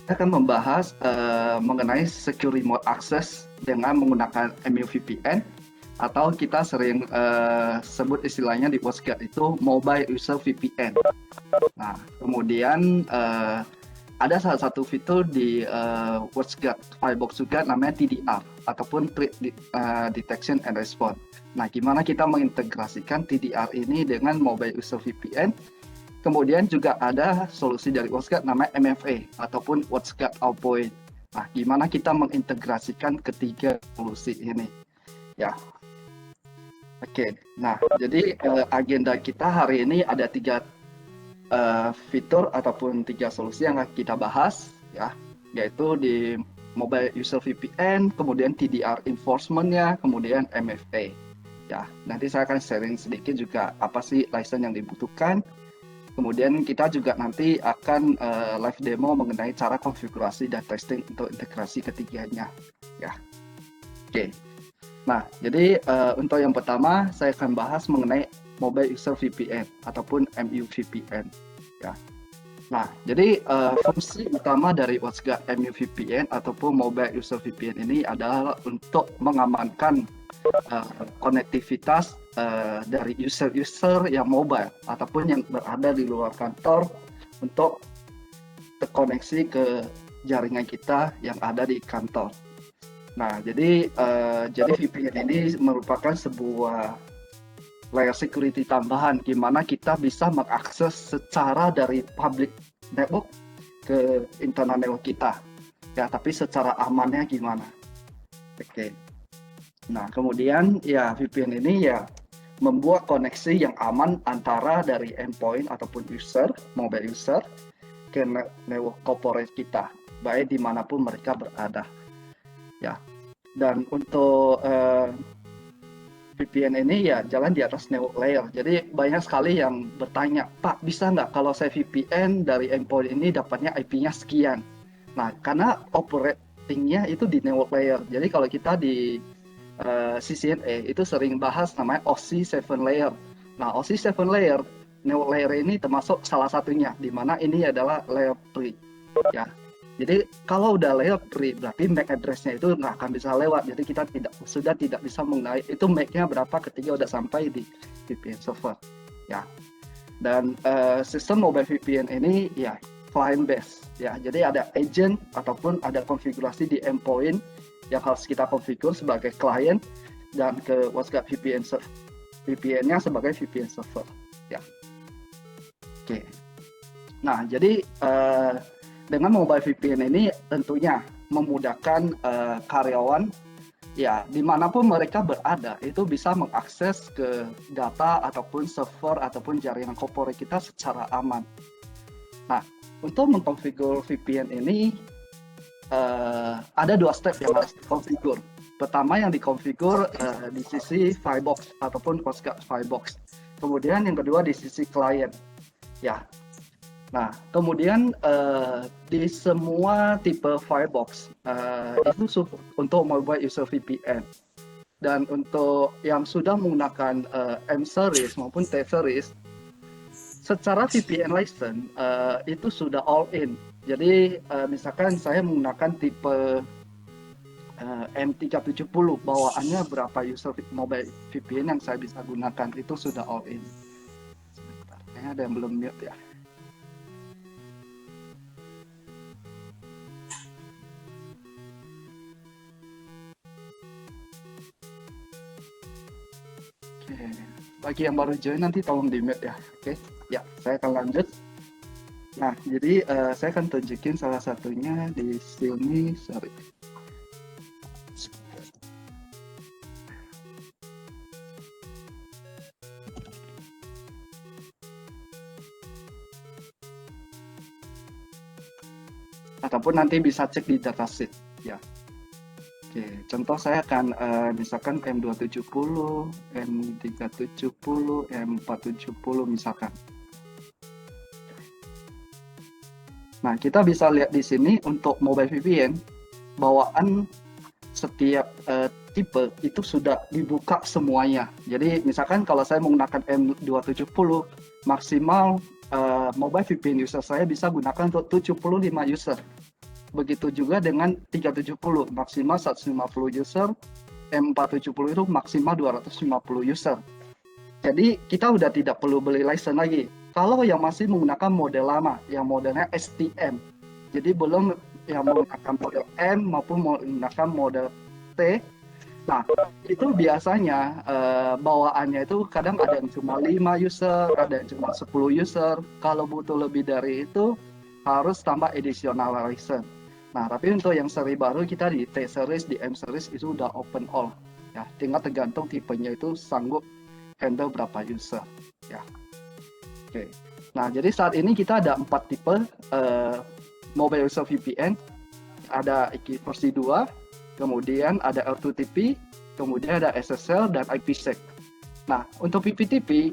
Saya akan membahas mengenai secure remote access dengan menggunakan MUVPN atau kita sering sebut istilahnya di WatchGuard itu Mobile User VPN. Nah, kemudian ada salah satu fitur di WatchGuard Firebox juga namanya TDR ataupun Threat Detection and Response. Nah, gimana kita mengintegrasikan TDR ini dengan Mobile User VPN? Kemudian juga ada solusi dari WatchGuard namanya MFA ataupun WatchGuard Outpoint. Nah, gimana kita mengintegrasikan ketiga solusi ini? Ya, oke. Nah, jadi agenda kita hari ini ada tiga fitur ataupun tiga solusi yang akan kita bahas, ya, yaitu di Mobile User VPN, kemudian TDR enforcement-nya, kemudian MFA. Ya, nanti saya akan sharing sedikit juga apa sih license yang dibutuhkan. Kemudian kita juga nanti akan live demo mengenai cara konfigurasi dan testing untuk integrasi ketiganya. Ya, oke. Nah, jadi untuk yang pertama saya akan bahas mengenai Mobile User VPN ataupun MUVPN. Ya. Nah, jadi fungsi utama dari WatchGuard MUVPN ataupun Mobile User VPN ini adalah untuk mengamankan konektivitas dari user-user yang mobile ataupun yang berada di luar kantor untuk terkoneksi ke jaringan kita yang ada di kantor. Nah, jadi VPN ini merupakan sebuah layer security tambahan di mana kita bisa mengakses secara dari public network ke internal network kita. Ya, tapi secara amannya gimana? Oke. Nah, kemudian ya VPN ini ya membuat koneksi yang aman antara dari endpoint ataupun user, mobile user, ke network corporate kita, baik dimanapun mereka berada. Ya, dan untuk VPN ini ya jalan di atas network layer. Jadi banyak sekali yang bertanya, Pak, bisa nggak kalau saya VPN dari endpoint ini dapatnya IP-nya sekian? Nah, karena operatingnya itu di network layer. Jadi kalau kita di CCNA itu sering bahas namanya OSI 7 layer. Nah, OSI 7 layer, network layer ini termasuk salah satunya, di mana ini adalah layer 3. Ya. Jadi kalau udah layer 3, berarti MAC address-nya itu nggak akan bisa lewat. Jadi kita sudah tidak bisa mengenai itu MAC-nya berapa ketika udah sampai di VPN server. Ya. Dan sistem mobile VPN ini ya client base. Ya, jadi ada agent ataupun ada konfigurasi di endpoint yang harus kita konfigur sebagai client dan ke WatchGuard VPN-nya sebagai VPN server. Ya, oke. Nah, jadi dengan mobile VPN ini tentunya memudahkan karyawan ya dimanapun mereka berada itu bisa mengakses ke data ataupun server ataupun jaringan corporate kita secara aman. Nah, untuk mengkonfigur VPN ini ada dua step yang harus dikonfigur. Pertama yang dikonfigur di sisi Firebox ataupun WatchGuard Firebox. Kemudian yang kedua di sisi klien. Ya. Nah, kemudian di semua tipe Firebox itu untuk mobile user VPN. Dan untuk yang sudah menggunakan M-Series maupun T-Series, secara VPN license itu sudah all in. Jadi misalkan saya menggunakan tipe M370, bawaannya berapa user mobile VPN yang saya bisa gunakan itu sudah all in. Sebentar, kayaknya ada yang belum mute ya. Oke, bagi yang baru join nanti tolong di mute ya. Oke, ya saya akan lanjut. Nah, jadi saya akan tunjukin salah satunya di sini. Sorry. Ataupun nanti bisa cek di datasheet ya. Oke, contoh saya akan misalkan M270, M370, M470 misalkan. Nah, kita bisa lihat di sini untuk mobile VPN, bawaan setiap tipe itu sudah dibuka semuanya. Jadi misalkan kalau saya menggunakan M270, maksimal mobile VPN user saya bisa gunakan untuk 75 user. Begitu juga dengan 370, maksimal 150 user, M470 itu maksimal 250 user. Jadi kita udah tidak perlu beli license lagi. Kalau yang masih menggunakan model lama, yang modelnya STM, jadi belum yang menggunakan model M maupun menggunakan model T. Nah, itu biasanya bawaannya itu kadang ada yang cuma 5 user, ada yang cuma 10 user. Kalau butuh lebih dari itu, harus tambah additional license. Nah, tapi untuk yang seri baru kita di T series, di M series itu udah open all. Ya, tinggal tergantung tipenya itu sanggup handle berapa user. Ya, oke. Nah, jadi saat ini kita ada 4 tipe mobile user VPN. Ada IK versi 2, kemudian ada L2TP, kemudian ada SSL dan IPsec. Nah, untuk PPTP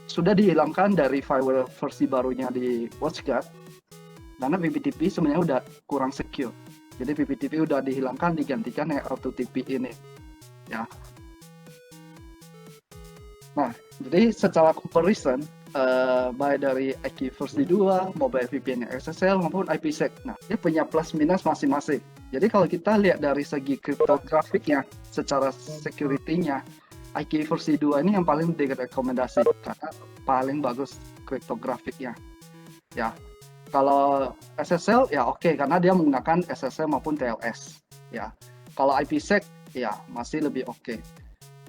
sudah dihilangkan dari firewall versi barunya di WatchGuard, karena PPTP sebenarnya udah kurang secure. Jadi PPTP udah dihilangkan, digantikan yang L2TP ini. Ya. Nah, jadi secara comparison, baik dari IK versi 2, mobile VPN SSL maupun IPsec. Nah, dia punya plus minus masing-masing. Jadi kalau kita lihat dari segi kriptografiknya, secara security-nya, IK versi 2 ini yang paling direkomendasi karena paling bagus kriptografiknya. Ya, kalau SSL ya oke, karena dia menggunakan SSL maupun TLS. Ya, kalau IPsec ya masih lebih oke.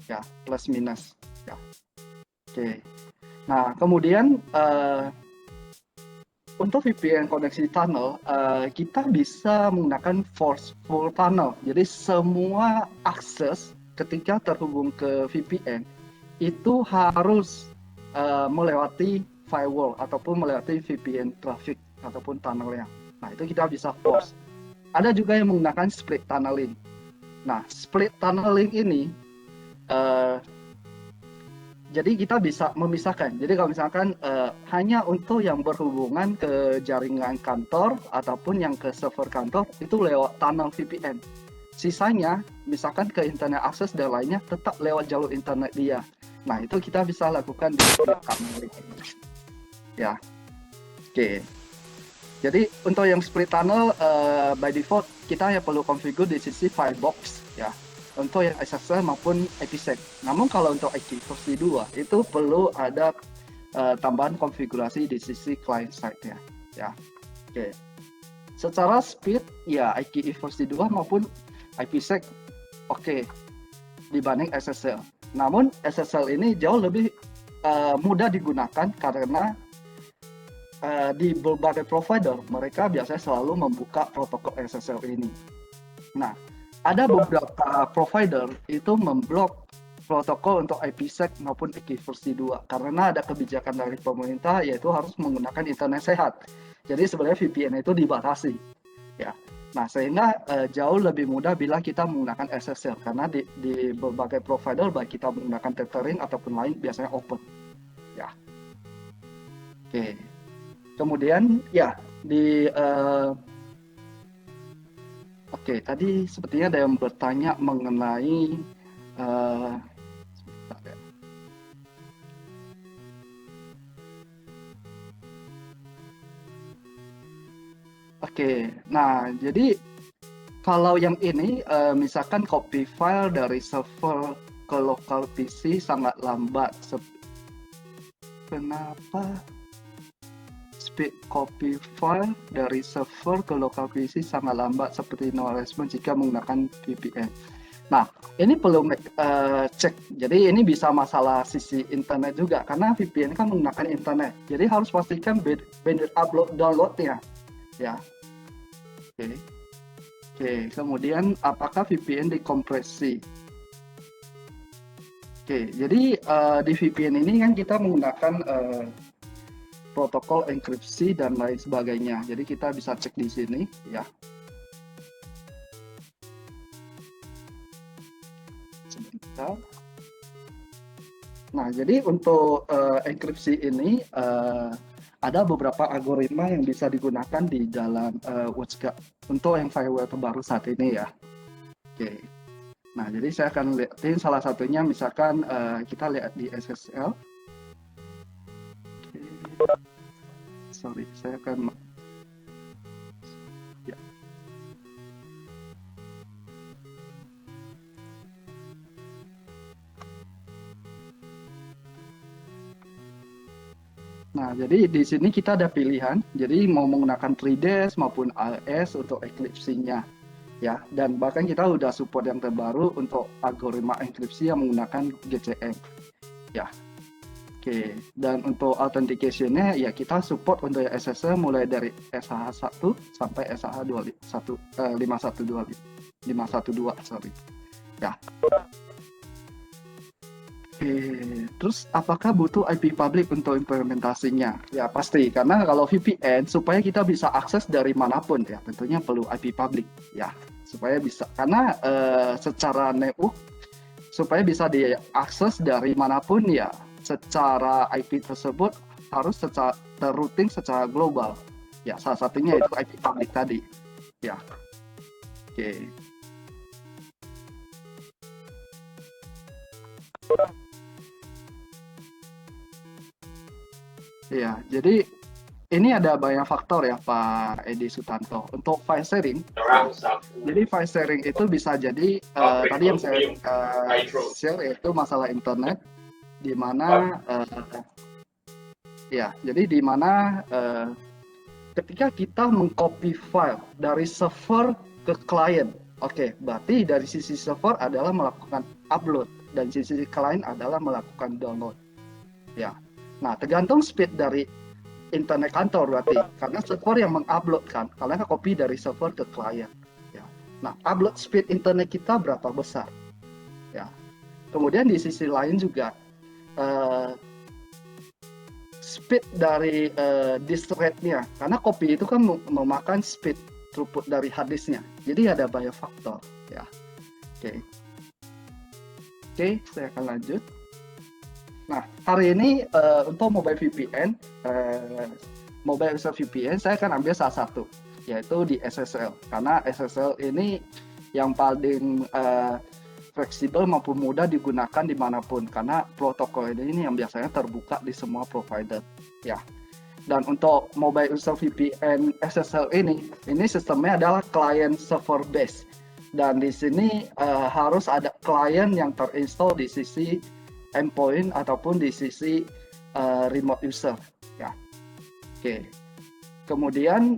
Ya, plus minus. Ya, oke. Nah, kemudian untuk VPN koneksi tunnel, kita bisa menggunakan forceful tunnel. Jadi semua akses ketika terhubung ke VPN itu harus melewati firewall ataupun melewati VPN traffic ataupun tunnelnya. Nah, itu kita bisa force. Ada juga yang menggunakan split tunneling. Nah, split tunneling ini jadi kita bisa memisahkan. Jadi kalau misalkan hanya untuk yang berhubungan ke jaringan kantor ataupun yang ke server kantor itu lewat tunnel VPN. Sisanya, misalkan ke internet akses dan lainnya tetap lewat jalur internet dia. Nah, itu kita bisa lakukan di split tunneling. Ya, oke. Jadi untuk yang split tunnel by default kita hanya perlu configure di sisi firebox ya. Untuk yang SSL maupun IPsec. Namun kalau untuk IK versi 2 itu perlu ada tambahan konfigurasi di sisi client side-nya. Ya, oke. Secara speed ya IK versi 2 maupun IPsec oke dibanding SSL. Namun SSL ini jauh lebih mudah digunakan karena di berbagai provider mereka biasanya selalu membuka protokol SSL ini. Nah, ada beberapa provider itu memblok protokol untuk IPsec maupun IK versi 2 karena ada kebijakan dari pemerintah yaitu harus menggunakan internet sehat. Jadi sebenarnya VPN itu dibatasi. Ya. Nah, sehingga jauh lebih mudah bila kita menggunakan SSL karena di berbagai provider baik kita menggunakan tethering ataupun lain biasanya open. Ya. Oke. Kemudian ya di Oke, tadi sepertinya ada yang bertanya mengenai sebentar ya. Oke, nah jadi kalau yang ini misalkan copy file dari server ke local PC sangat lambat. Kenapa speed copy file dari server ke local PC sangat lambat seperti no response jika menggunakan VPN? Nah, ini perlu cek. Jadi ini bisa masalah sisi internet juga karena VPN kan menggunakan internet. Jadi harus pastikan bandwidth upload downloadnya. Ya. Oke. Oke. Kemudian apakah VPN dikompresi? Oke. Jadi di VPN ini kan kita menggunakan protokol enkripsi dan lain sebagainya. Jadi kita bisa cek di sini ya. Sebentar. Nah, jadi untuk enkripsi ini ada beberapa algoritma yang bisa digunakan di dalam WatchGuard untuk yang firewall terbaru saat ini ya. Oke. Nah, jadi saya akan lihatin salah satunya misalkan kita lihat di SSL. Sorry, saya akan Nah, jadi di sini kita ada pilihan. Jadi mau menggunakan 3DS maupun AES untuk enkripsinya, ya. Dan bahkan kita udah support yang terbaru untuk algoritma enkripsi yang menggunakan GCM, ya. Oke. Dan untuk authentication-nya ya kita support untuk SSL mulai dari SSH1 sampai SSH21 512, sorry. Ya. Terus apakah butuh IP public untuk implementasinya? Ya pasti, karena kalau VPN supaya kita bisa akses dari manapun ya tentunya perlu IP public ya supaya bisa karena secara network supaya bisa diakses dari manapun ya secara IP tersebut harus secara terrouting secara global ya salah satunya itu IP public tadi ya. Oke. Iya, jadi ini ada banyak faktor ya Pak Edi Sutanto. Untuk file sharing, jadi file sharing itu bisa jadi tadi yang saya share yaitu masalah internet, di mana ya, jadi di mana ketika kita mengcopy file dari server ke klien, oke, berarti dari sisi server adalah melakukan upload dan sisi klien adalah melakukan download. Ya, nah tergantung speed dari internet kantor berarti karena server yang mengupload kan karena copy dari server ke klien ya. Nah upload speed internet kita berapa besar ya. Kemudian di sisi lain juga speed dari disk rate-nya karena copy itu kan memakan speed throughput dari hard disk-nya, jadi ada banyak faktor ya. Oke, saya akan lanjut. Nah, hari ini untuk mobile VPN, mobile user VPN, saya akan ambil salah satu, yaitu di SSL. Karena SSL ini yang paling fleksibel maupun mudah digunakan dimanapun. Karena protokol ini yang biasanya terbuka di semua provider. Ya. Dan untuk mobile user VPN SSL ini sistemnya adalah client server base. Dan di sini harus ada klien yang terinstall di sisi endpoint ataupun di sisi remote user ya. Oke. Kemudian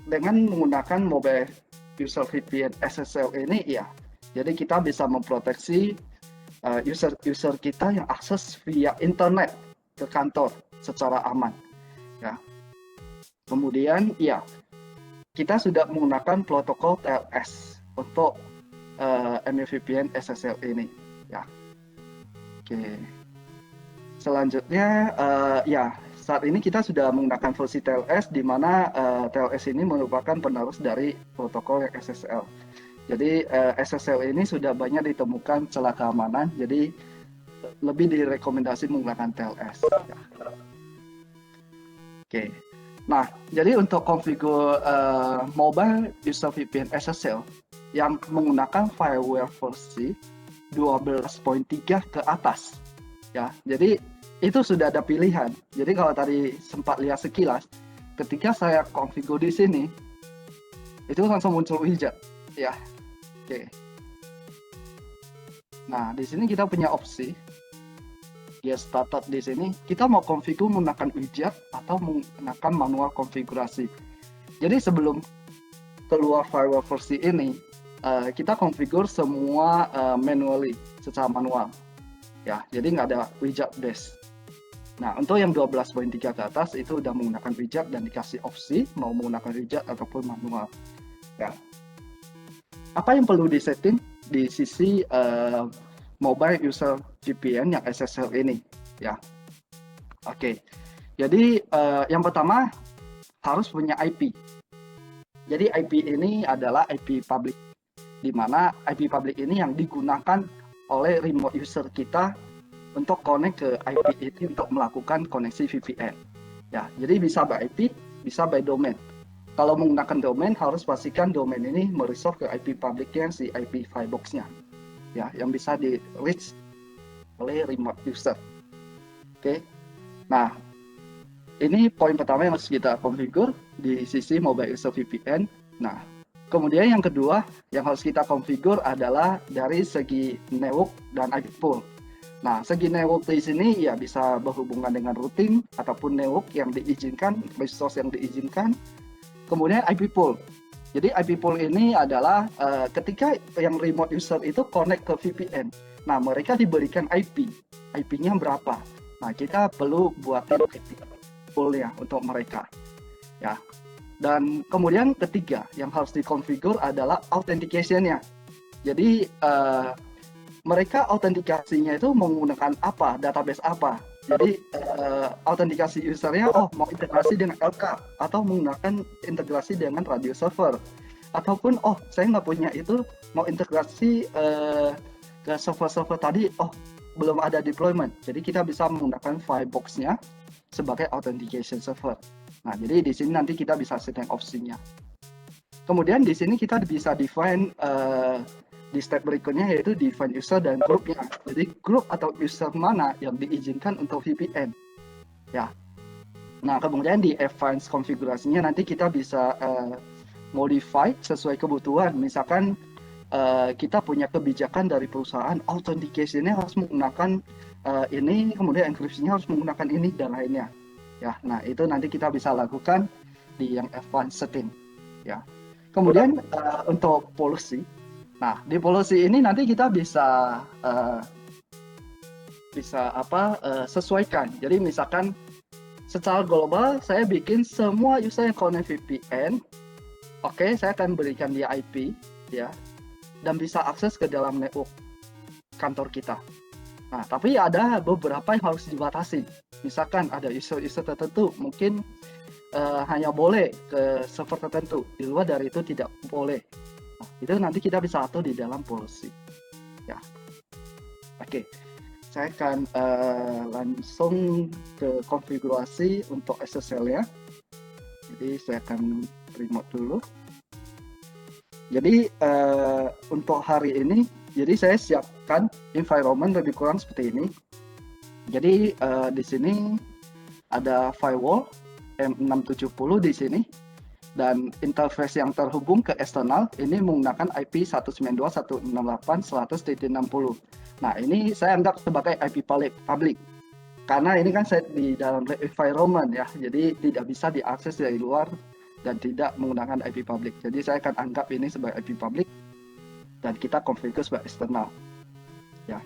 dengan menggunakan mobile user VPN SSL ini ya, jadi kita bisa memproteksi user kita yang akses via internet ke kantor secara aman ya. Kemudian ya, kita sudah menggunakan protokol TLS untuk MFVPN SSL ini ya. Oke. Selanjutnya ya saat ini kita sudah menggunakan versi TLS di mana TLS ini merupakan penerus dari protokol yang SSL. Jadi SSL ini sudah banyak ditemukan celah keamanan, jadi lebih direkomendasi menggunakan TLS. Ya. Oke. Nah, jadi untuk konfigur mobile user VPN SSL yang menggunakan firewall versi 12.3 ke atas ya, jadi itu sudah ada pilihan. Jadi kalau tadi sempat lihat sekilas, ketika saya konfigur di sini itu langsung muncul widget ya. Oke. Nah di sini kita punya opsi ya, startup di sini kita mau konfigur menggunakan widget atau menggunakan manual konfigurasi. Jadi sebelum keluar firewall versi ini kita konfigur semua manually secara manual ya, jadi nggak ada widget base. Nah untuk yang 12.3 ke atas itu udah menggunakan widget dan dikasih opsi mau menggunakan widget ataupun manual ya. Apa yang perlu disetting di sisi mobile user VPN yang SSL ini ya. Oke, jadi yang pertama harus punya IP. Jadi IP ini adalah IP public, di mana IP public ini yang digunakan oleh remote user kita untuk connect ke IP ini untuk melakukan koneksi VPN. Ya, jadi bisa by IP, bisa by domain. Kalau menggunakan domain harus pastikan domain ini meresolve ke IP publicnya si IP firebox-nya. Ya, yang bisa di reach oleh remote user. Oke. Nah, ini poin pertama yang harus kita konfigur di sisi mobile user VPN. Nah, kemudian yang kedua yang harus kita konfigur adalah dari segi network dan IP pool. Nah, segi network di sini ya bisa berhubungan dengan routing ataupun network yang diizinkan, resource yang diizinkan. Kemudian IP pool. Jadi IP pool ini adalah ketika yang remote user itu connect ke VPN. Nah, mereka diberikan IP. IP-nya berapa? Nah, kita perlu buatin IP pool-nya untuk mereka. Ya. Dan kemudian ketiga yang harus dikonfigur adalah authentication-nya. Jadi mereka autentikasinya itu menggunakan apa, database apa. Jadi autentikasi usernya, mau integrasi dengan LK atau menggunakan integrasi dengan radio server. Ataupun, saya nggak punya itu, mau integrasi ke server-server tadi, belum ada deployment. Jadi kita bisa menggunakan Firebox-nya sebagai authentication server. Nah, jadi di sini nanti kita bisa setting opsinya. Kemudian di sini kita bisa define di step berikutnya yaitu define user dan grupnya. Jadi grup atau user mana yang diizinkan untuk VPN. Ya. Nah, kemudian di advanced konfigurasinya nanti kita bisa modify sesuai kebutuhan. Misalkan kita punya kebijakan dari perusahaan, authentication-nya harus menggunakan ini, kemudian encryption-nya harus menggunakan ini dan lainnya. Ya, nah itu nanti kita bisa lakukan di yang advanced setting. Ya. Kemudian untuk policy. Nah, di policy ini nanti kita bisa sesuaikan. Jadi misalkan secara global saya bikin semua user yang connect VPN, saya akan berikan dia IP, ya, dan bisa akses ke dalam network kantor kita. Nah, tapi ada beberapa yang harus dibatasi. Misalkan ada user-user tertentu, mungkin hanya boleh ke server tertentu. Di luar dari itu tidak boleh. Nah, itu nanti kita bisa atur di dalam policy. Ya, oke. Saya akan langsung ke konfigurasi untuk SSL-nya. Jadi saya akan remote dulu. Jadi untuk hari ini, jadi saya siapkan environment lebih kurang seperti ini. Jadi di sini ada firewall M670 di sini, dan interface yang terhubung ke eksternal ini menggunakan IP 192.168.100.60. Nah, ini saya anggap sebagai IP public karena ini kan set di dalam environment ya, jadi tidak bisa diakses dari luar dan tidak menggunakan IP public. Jadi saya akan anggap ini sebagai IP public dan kita configure sebagai eksternal. Ya.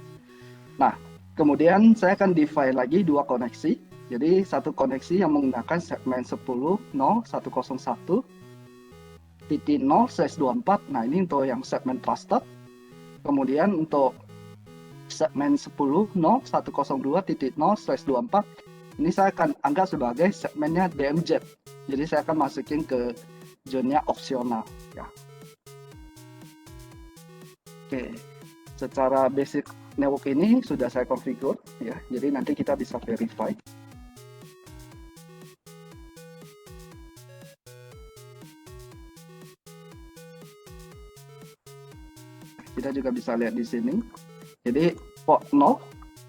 Nah, kemudian saya akan define lagi dua koneksi. Jadi satu koneksi yang menggunakan segmen 10.101.0/24. Nah, ini untuk yang segmen trusted. Kemudian untuk segmen 10.102.0/24 ini saya akan anggap sebagai segmennya DMZ. Jadi saya akan masukin ke zone-nya opsional ya. Oke. Secara basic network ini sudah saya configure ya. Jadi nanti kita bisa verify. Kita juga bisa lihat di sini. Jadi port 0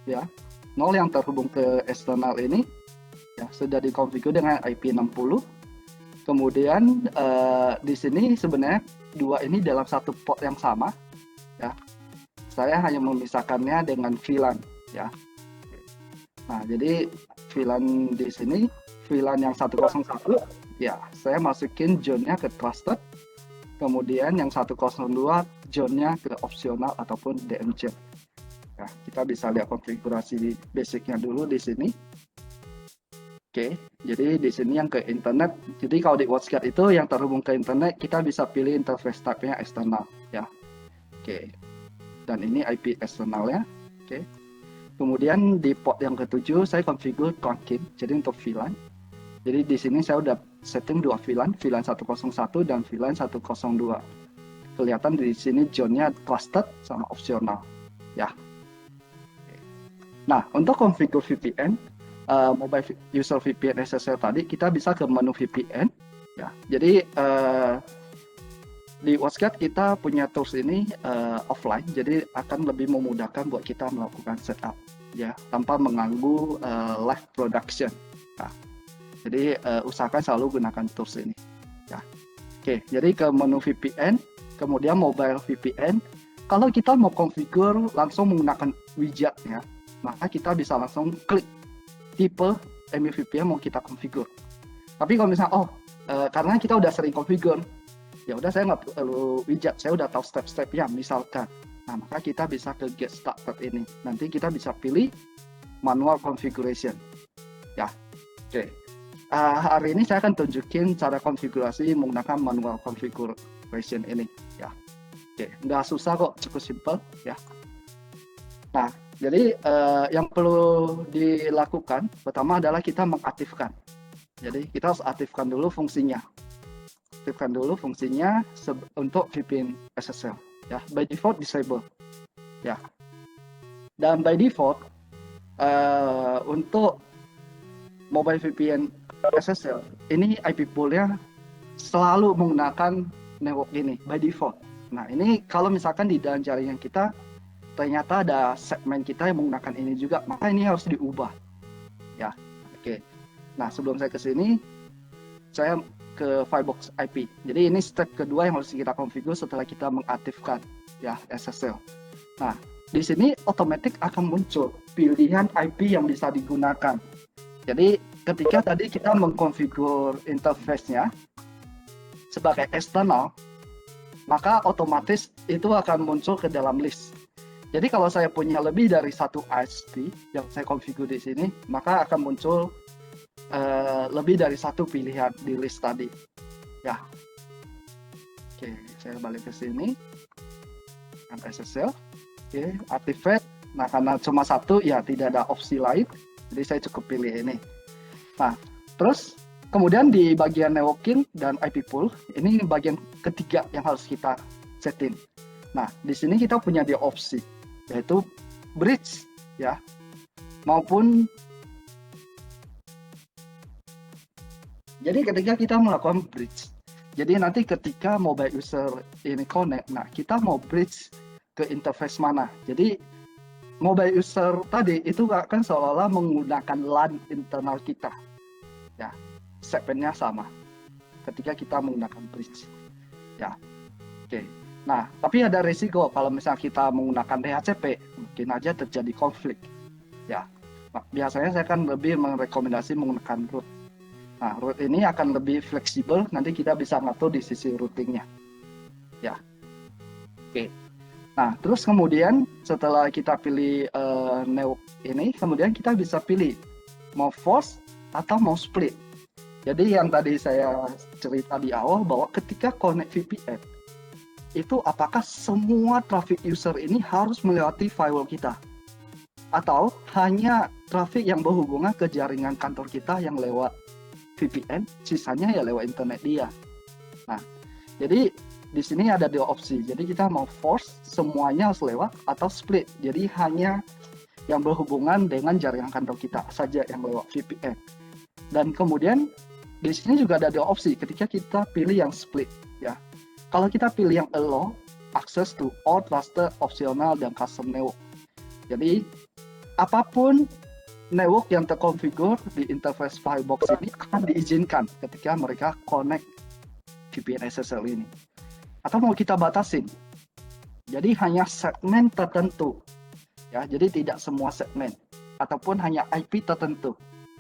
ya, 0 yang terhubung ke eksternal ini ya sudah dikonfigur dengan IP 60. Kemudian di sini sebenarnya dua ini dalam satu port yang sama ya. Saya hanya memisahkannya dengan VLAN ya. Nah, jadi VLAN di sini, VLAN yang 101 ya, saya masukin zone-nya ke trusted. Kemudian yang 102 zone-nya ke opsional ataupun DMZ. Ya, kita bisa lihat konfigurasi basicnya dulu di sini. Oke, jadi di sini yang ke internet. Jadi kalau di WatchGuard itu yang terhubung ke internet, kita bisa pilih interface type-nya eksternal ya. Oke. Dan ini IP eksternalnya. Oke. Kemudian di port yang ke-7 saya configure trunking. Jadi untuk VLAN. Jadi di sini saya udah setting dua VLAN 101 dan VLAN 102. Kelihatan di sini zone-nya trusted sama opsional ya. Nah, untuk configure VPN, mobile user VPN SSL tadi, kita bisa ke menu VPN ya. Jadi di WatchGuard kita punya tools ini offline, jadi akan lebih memudahkan buat kita melakukan setup ya tanpa mengganggu live production. Nah, jadi usahakan selalu gunakan tools ini ya. Oke, jadi ke menu VPN, kemudian mobile VPN. Kalau kita mau configure langsung menggunakan widgetnya, maka kita bisa langsung klik tipe MU-VPN mau kita configure. Tapi kalau misalnya karena kita udah sering configure, ya udah saya nggak perlu widget, saya udah tahu step-stepnya misalkan. Nah, maka kita bisa ke get started ini. Nanti kita bisa pilih manual configuration. Ya, oke. Hari ini saya akan tunjukin cara konfigurasi menggunakan manual configuration ini. Ya, oke. Nggak susah kok, cukup simple. Ya. Nah, jadi yang perlu dilakukan pertama adalah kita mengaktifkan. Jadi kita harus aktifkan dulu fungsinya. Aktifkan dulu fungsinya untuk VPN SSL. Ya, by default disable. Ya. Dan by default untuk mobile VPN SSL ini IP pool-nya selalu menggunakan network ini by default. Nah, ini kalau misalkan di dalam jaringan kita ternyata ada segmen kita yang menggunakan ini juga, maka ini harus diubah. Ya, oke. Nah, sebelum saya ke sini, saya ke Firebox IP. Jadi ini step kedua yang harus kita configure setelah kita mengaktifkan ya SSL. Nah, di sini otomatis akan muncul pilihan IP yang bisa digunakan. Jadi ketika tadi kita mengkonfigur interface-nya sebagai eksternal, maka otomatis itu akan muncul ke dalam list. Jadi kalau saya punya lebih dari satu ISP yang saya konfigur di sini, maka akan muncul lebih dari satu pilihan di list tadi. Ya, oke, saya balik ke sini. SSL, oke, activate. Nah, karena cuma satu, ya tidak ada opsi lain, jadi saya cukup pilih ini. Nah, terus kemudian di bagian networking dan IP pool, ini bagian ketiga yang harus kita setting. Nah, di sini kita punya di opsi, yaitu bridge, ya, maupun jadi ketika kita melakukan bridge, jadi nanti ketika mobile user ini connect, nah kita mau bridge ke interface mana. Jadi mobile user tadi itu akan seolah-olah menggunakan LAN internal kita. Ya, segmennya sama ketika kita menggunakan bridge. Ya, oke. Nah, tapi ada risiko kalau misalnya kita menggunakan DHCP, mungkin aja terjadi konflik. Ya, biasanya saya kan lebih merekomendasi menggunakan root. Nah, root ini akan lebih fleksibel, nanti kita bisa ngatur di sisi routingnya. Ya, oke. Nah, terus kemudian setelah kita pilih network ini, kemudian kita bisa pilih mau force atau mau split. Jadi yang tadi saya cerita di awal bahwa ketika connect VPN, itu apakah semua traffic user ini harus melewati firewall kita? Atau hanya traffic yang berhubungan ke jaringan kantor kita yang lewat VPN, sisanya ya lewat internet dia. Nah, jadi di sini ada dua opsi. Jadi kita mau force semuanya harus lewat atau split. Jadi hanya yang berhubungan dengan jaringan kantor kita saja yang lewat VPN. Dan kemudian di sini juga ada dua opsi ketika kita pilih yang split, ya. Kalau kita pilih yang allow access to all trusted, optional, dan custom network. Jadi apapun network yang terkonfigur di interface Firebox ini akan diizinkan ketika mereka connect VPN SSL ini. Atau mau kita batasin, jadi hanya segmen tertentu, ya. Jadi tidak semua segmen, ataupun hanya IP tertentu.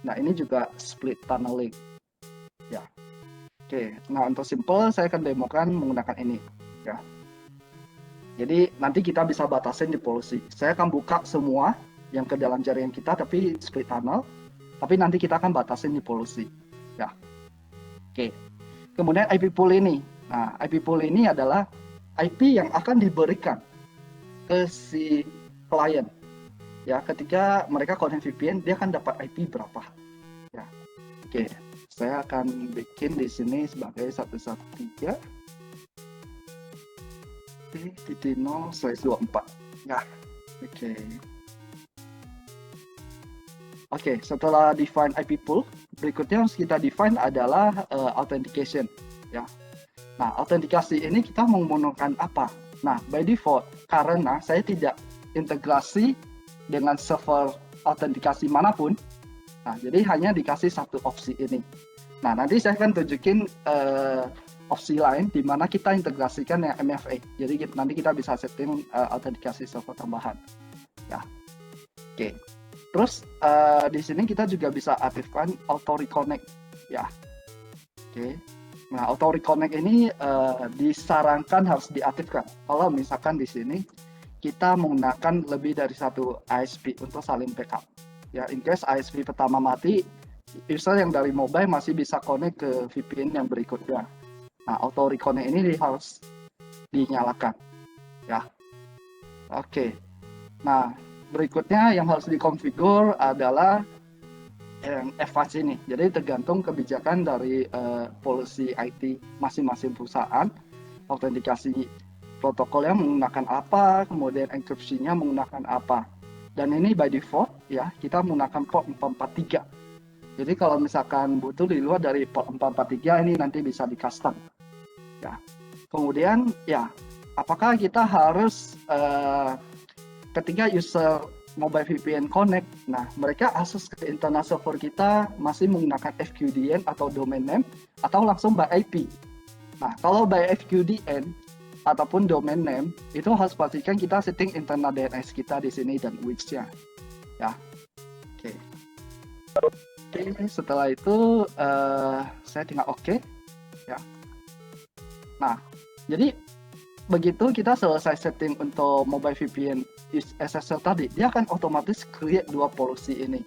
Nah, ini juga split tunneling, ya. Oke, nah untuk simple saya akan demokan menggunakan ini, ya. Jadi nanti kita bisa batasin di policy. Saya akan buka semua yang ke dalam jaringan kita tapi split tunnel, tapi nanti kita akan batasin di policy, ya. Oke. Kemudian IP pool ini. Nah, IP pool ini adalah IP yang akan diberikan ke si klien. Ya, ketika mereka connect VPN, dia akan dapat IP berapa. Ya. Oke. Saya akan bikin di sini sebagai 113 titik 0/24. Ya. Oke. Oke, setelah define IP pool, berikutnya harus kita define adalah authentication, ya. Nah, autentikasi ini kita menggunakan apa? Nah, by default, karena saya tidak integrasi dengan server autentikasi manapun, nah, jadi hanya dikasih satu opsi ini. Nah, nanti saya akan tunjukin opsi lain di mana kita integrasikan yang MFA. Jadi nanti kita bisa setting autentikasi server tambahan, ya. Oke. Terus di sini kita juga bisa aktifkan auto reconnect ya. Oke. Nah, auto reconnect ini disarankan harus diaktifkan. Kalau misalkan di sini kita menggunakan lebih dari satu ISP untuk saling backup. Ya, in case ISP pertama mati, user yang dari mobile masih bisa connect ke VPN yang berikutnya. Nah, auto reconnect ini harus dinyalakan. Ya, oke. Nah, berikutnya yang harus dikonfigur adalah yang advance ini. Jadi tergantung kebijakan dari policy IT masing-masing perusahaan, autentikasi protokol yang menggunakan apa, kemudian enkripsinya menggunakan apa. Dan ini by default ya, kita menggunakan port 443. Jadi kalau misalkan butuh di luar dari port 443 ini nanti bisa di custom. Ya. Kemudian ya, apakah kita harus ketika user mobile VPN connect, nah mereka akses ke internal server kita masih menggunakan FQDN atau domain name atau langsung by IP. Nah, kalau by FQDN ataupun domain name itu harus pastikan kita setting internal DNS kita di sini dan widgets-nya. Ya, oke. Oke, setelah itu saya tinggal oke. Ya. Nah, jadi begitu kita selesai setting untuk mobile VPN SSL tadi, dia akan otomatis create dua policy ini.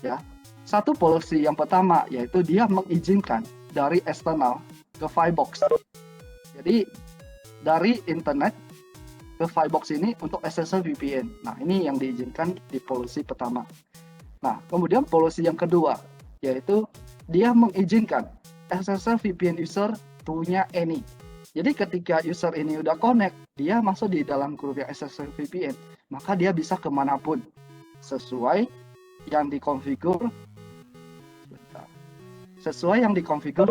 Ya, satu policy yang pertama yaitu dia mengizinkan dari eksternal ke Firebox. Jadi dari internet ke Firebox ini untuk SSL VPN. Nah, ini yang diizinkan di policy pertama. Nah, kemudian policy yang kedua yaitu dia mengizinkan SSL VPN user punya any. Jadi ketika user ini udah connect, dia masuk di dalam grup yang SSL VPN, maka dia bisa kemanapun sesuai yang dikonfigur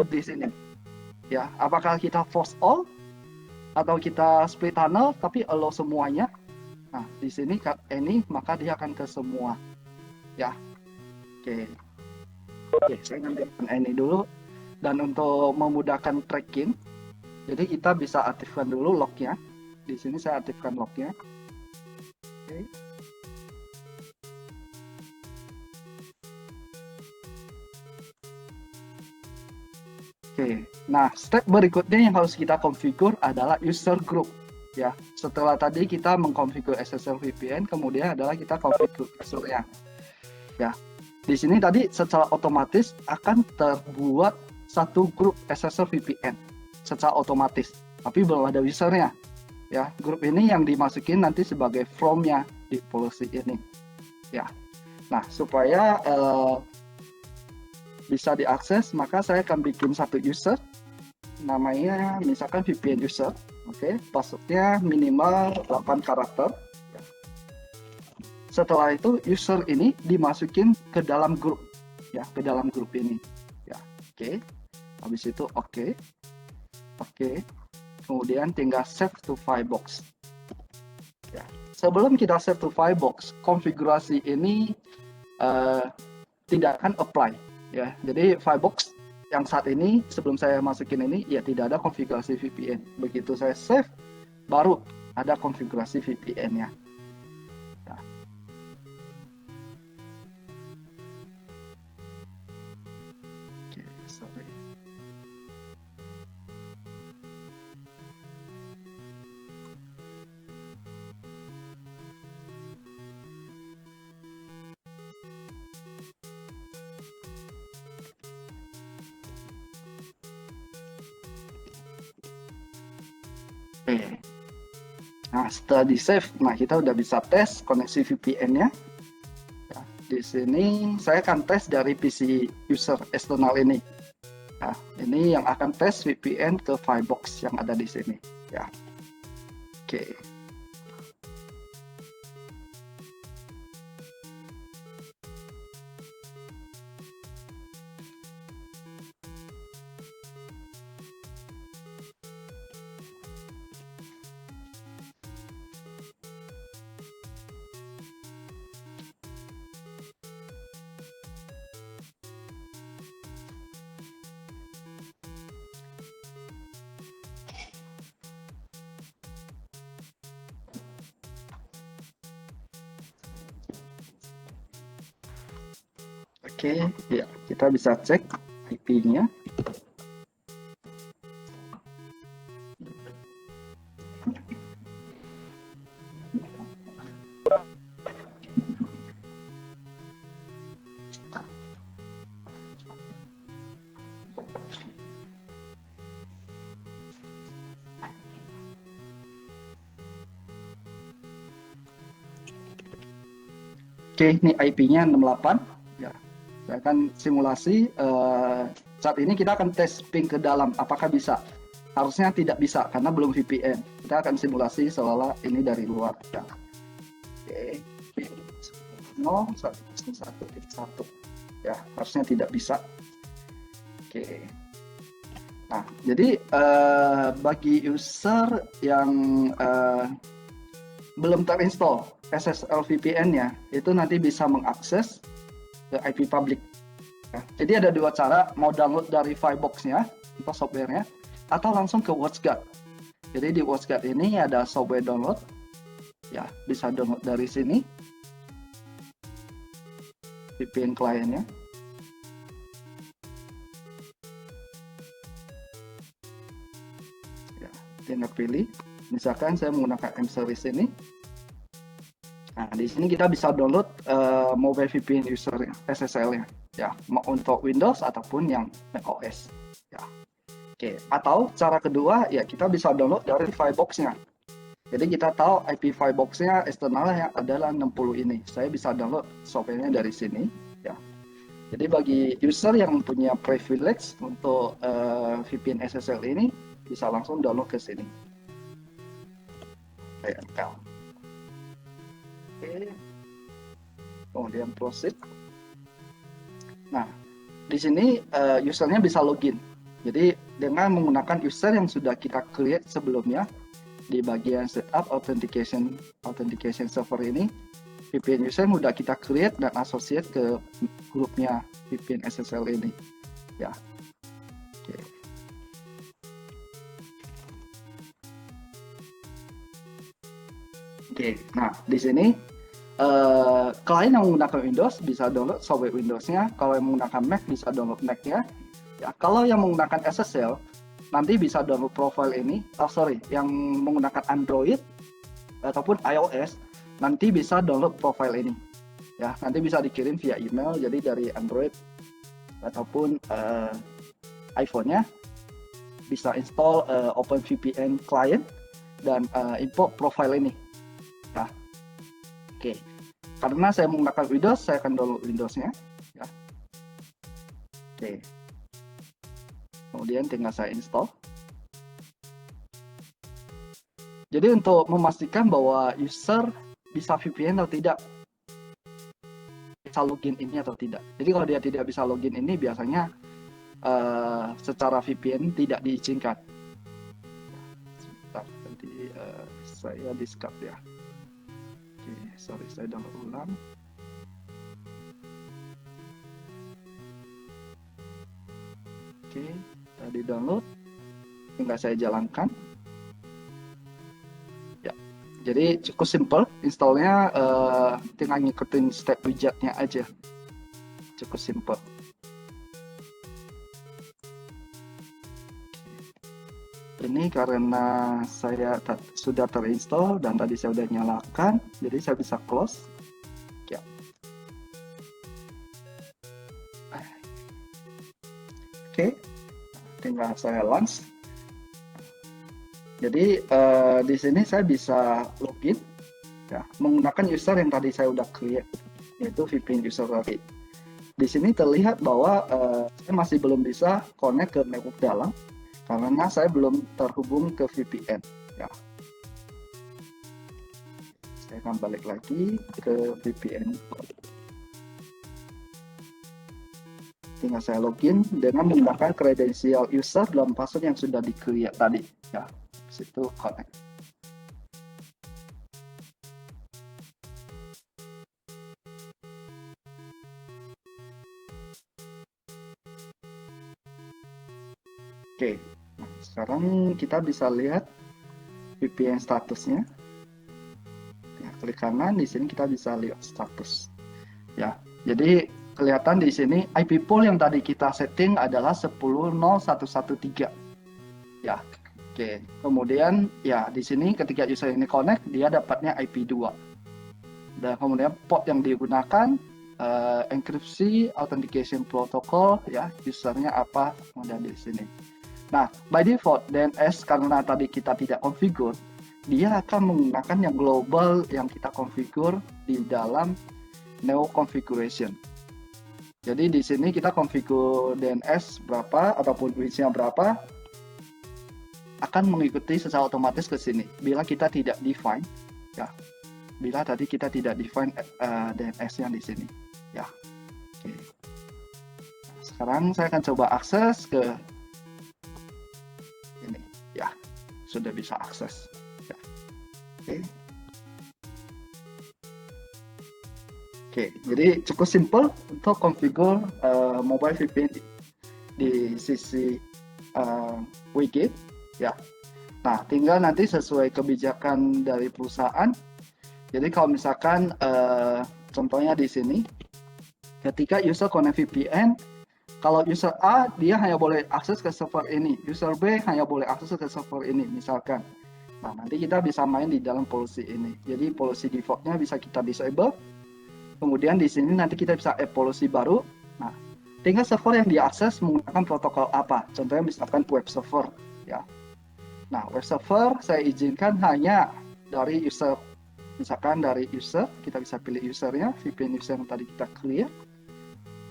di sini. Ya, apakah kita force all atau kita split tunnel tapi allow semuanya? Nah, di sini any maka dia akan ke semua. Ya, oke. Oke, saya ngambilkan any dulu. Dan untuk memudahkan tracking, jadi kita bisa aktifkan dulu lognya. Di sini saya aktifkan lognya. Oke. Oke. Nah, step berikutnya yang harus kita konfigur adalah user group. Ya, setelah tadi kita mengkonfigur SSL VPN, kemudian adalah kita konfigur usernya. Ya, di sini tadi secara otomatis akan terbuat satu grup SSL VPN secara otomatis, tapi belum ada usernya. Ya, grup ini yang dimasukin nanti sebagai from-nya di policy ini. Ya, nah supaya bisa diakses, maka saya akan bikin satu user, namanya misalkan VPN user. Oke, passwordnya minimal 8 karakter. Setelah itu user ini dimasukin ke dalam grup, ya, ke dalam grup ini. Ya, oke. Habis itu oke. Kemudian tinggal save to Firebox. Ya. Sebelum kita save to Firebox, konfigurasi ini tidak akan apply. Ya, jadi Firebox yang saat ini sebelum saya masukin ini ya tidak ada konfigurasi VPN. Begitu saya save, baru ada konfigurasi VPN-nya. Nah. Oke, sorry. Oke. Nah, setelah di save, nah kita udah bisa tes koneksi VPN-nya. Ya, di sini saya akan tes dari PC user eksternal ini. Nah, ini yang akan tes VPN ke Firebox yang ada di sini. Ya, oke. Oke, ya kita bisa cek IP-nya. Oke, ini IP-nya 68. Ya, saya akan simulasi. Saat ini kita akan tes ping ke dalam, apakah bisa? Harusnya tidak bisa karena belum VPN. Kita akan simulasi seolah ini dari luar. Ya. Oke, 0, 1, 1, 1. Ya, harusnya tidak bisa. Oke. Nah, jadi bagi user yang belum terinstall SSL VPN-nya, itu nanti bisa mengakses ke IP public. Ya. Jadi ada dua cara, mau download dari Firebox-nya atau software-nya, atau langsung ke WatchGuard. Jadi di WatchGuard ini ada software download, ya bisa download dari sini, VPN kliennya. Ya, tinggal pilih. Misalkan saya menggunakan M-Series ini. Nah, di sini kita bisa download mobile VPN user SSL-nya, ya, mau untuk Windows ataupun yang macOS. Ya. Oke, atau cara kedua ya kita bisa download dari Firebox-nya. Jadi kita tahu IP Firebox-nya eksternalnya adalah 60 ini. Saya bisa download software-nya dari sini. Ya. Jadi bagi user yang punya privilege untuk VPN SSL ini bisa langsung download ke sini. Oke. Kemudian proceed. Nah, di sini usernya bisa login. Jadi dengan menggunakan user yang sudah kita create sebelumnya di bagian setup authentication server ini, VPN user yang sudah kita create dan associate ke grupnya VPN SSL ini. Ya. Oke. Oke. Nah, di sini klien yang menggunakan Windows bisa download software Windows-nya, kalau yang menggunakan Mac bisa download Mac-nya. Ya, kalau yang menggunakan SSL nanti bisa download profile ini. Yang menggunakan Android ataupun iOS nanti bisa download profile ini. Ya, nanti bisa dikirim via email. Jadi dari Android ataupun iPhone-nya bisa install OpenVPN client dan import profile ini. Nah, oke. Karena saya menggunakan Windows, saya akan download Windows-nya. Ya. Oke. Kemudian tinggal saya install. Jadi untuk memastikan bahwa user bisa VPN atau tidak, bisa login ini atau tidak. Jadi kalau dia tidak bisa login ini biasanya secara VPN tidak diizinkan. Sebentar, nanti saya discard ya. Oke, sorry, saya download ulang. Oke, tadi download, tinggal saya jalankan. Ya, jadi cukup simple, installnya tinggal ngikutin step widgetnya aja, cukup simple. Ini karena saya sudah terinstall dan tadi saya sudah nyalakan, jadi saya bisa close. Ya. Oke, tinggal saya launch. Jadi di sini saya bisa login, ya, menggunakan user yang tadi saya sudah create, yaitu VPN user tadi. Di sini terlihat bahwa saya masih belum bisa connect ke network dalam karena saya belum terhubung ke VPN. Ya. Saya akan balik lagi ke VPN. Tinggal saya login dengan menggunakan kredensial user dalam password yang sudah di-create tadi. Ya, situ connect. Oke, nah, sekarang kita bisa lihat VPN statusnya. Ya, klik kanan, di sini kita bisa lihat status. Ya, jadi kelihatan di sini IP pool yang tadi kita setting adalah 10.0113. Ya, oke. Kemudian ya di sini ketika user ini connect, dia dapatnya IP 2. Dan kemudian port yang digunakan enkripsi authentication protocol, ya, usernya apa ada di sini. Nah, by default DNS karena tadi kita tidak configure, dia akan menggunakan yang global yang kita configure di dalam Neo configuration. Jadi di sini kita configure DNS berapa ataupun width-nya berapa, akan mengikuti secara otomatis ke sini. Bila kita tidak define, ya, bila tadi kita tidak define DNS yang di sini, ya. Oke. Sekarang saya akan coba akses ke ini, ya, sudah bisa akses. Ya. Oke. Oke, jadi cukup simple untuk configure mobile VPN di sisi widget, ya. Nah, tinggal nanti sesuai kebijakan dari perusahaan. Jadi kalau misalkan contohnya di sini, ketika user connect VPN, kalau user A dia hanya boleh akses ke server ini, user B hanya boleh akses ke server ini, misalkan. Nah, nanti kita bisa main di dalam policy ini. Jadi policy defaultnya bisa kita disable. Kemudian di sini nanti kita bisa add policy baru. Nah, tinggal server yang diakses menggunakan protokol apa. Contohnya misalkan web server, ya. Nah, web server saya izinkan hanya dari user. Misalkan dari user, kita bisa pilih usernya, VPN user yang tadi kita clear.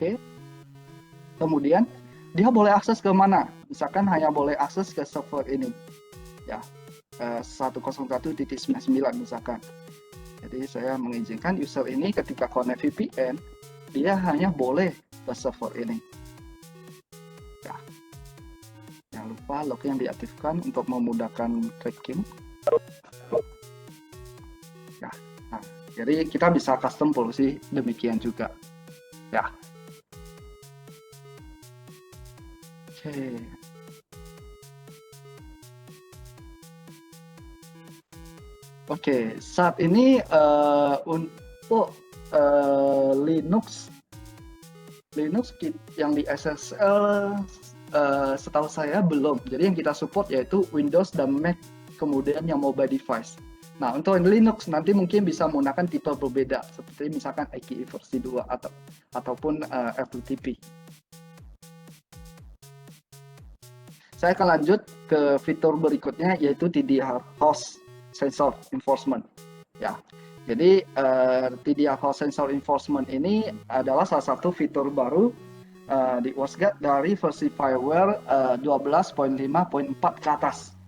Oke. Kemudian dia boleh akses ke mana? Misalkan hanya boleh akses ke server ini, ya, 101.99 misalkan. Jadi saya mengizinkan user ini ketika connect VPN, dia hanya boleh ke server ini. Ya. Jangan lupa log yang diaktifkan untuk memudahkan tracking. Ya. Nah, jadi kita bisa custom policy demikian juga. Ya. Oke. Oke, saat ini untuk Linux yang di SSL setahu saya belum. Jadi yang kita support yaitu Windows dan Mac, kemudian yang mobile device. Nah, untuk Linux nanti mungkin bisa menggunakan tipe berbeda, seperti misalkan IKE versi 2 ataupun FTP. Saya akan lanjut ke fitur berikutnya yaitu TDR host sensor enforcement, ya. Jadi TDR host sensor enforcement ini adalah salah satu fitur baru di WatchGuard dari versi fireware 12.5.4 ke atas,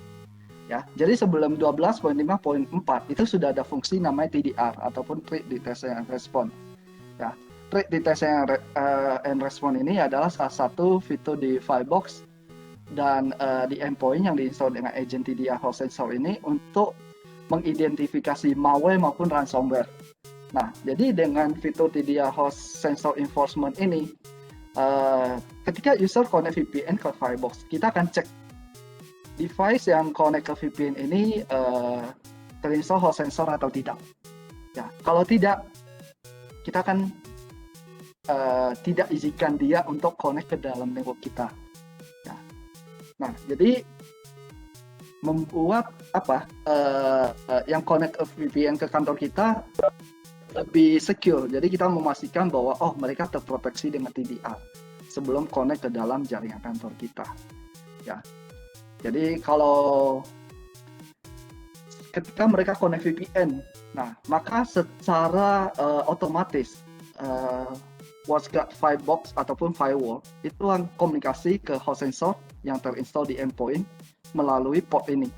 ya. Jadi sebelum 12.5.4 itu sudah ada fungsi namanya TDR ataupun Threat Detection and Response, ya. Threat Detection and Response ini adalah salah satu fitur di Firebox dan di endpoint yang diinstal dengan agent TDR host sensor ini untuk mengidentifikasi malware maupun ransomware. Nah, jadi dengan fitur TDR host sensor enforcement ini, ketika user connect VPN ke Firebox, kita akan cek device yang connect ke VPN ini terinstall host sensor atau tidak. Ya, kalau tidak, kita akan tidak izinkan dia untuk connect ke dalam network kita. Ya. Nah, jadi membuat yang connect VPN ke kantor kita lebih secure. Jadi kita memastikan bahwa mereka terproteksi dengan TDR sebelum connect ke dalam jaringan kantor kita. Ya. Jadi kalau ketika mereka connect VPN, nah maka secara otomatis WatchGuard Firebox ataupun firewall itu akan komunikasi ke host sensor yang terinstall di endpoint melalui port ini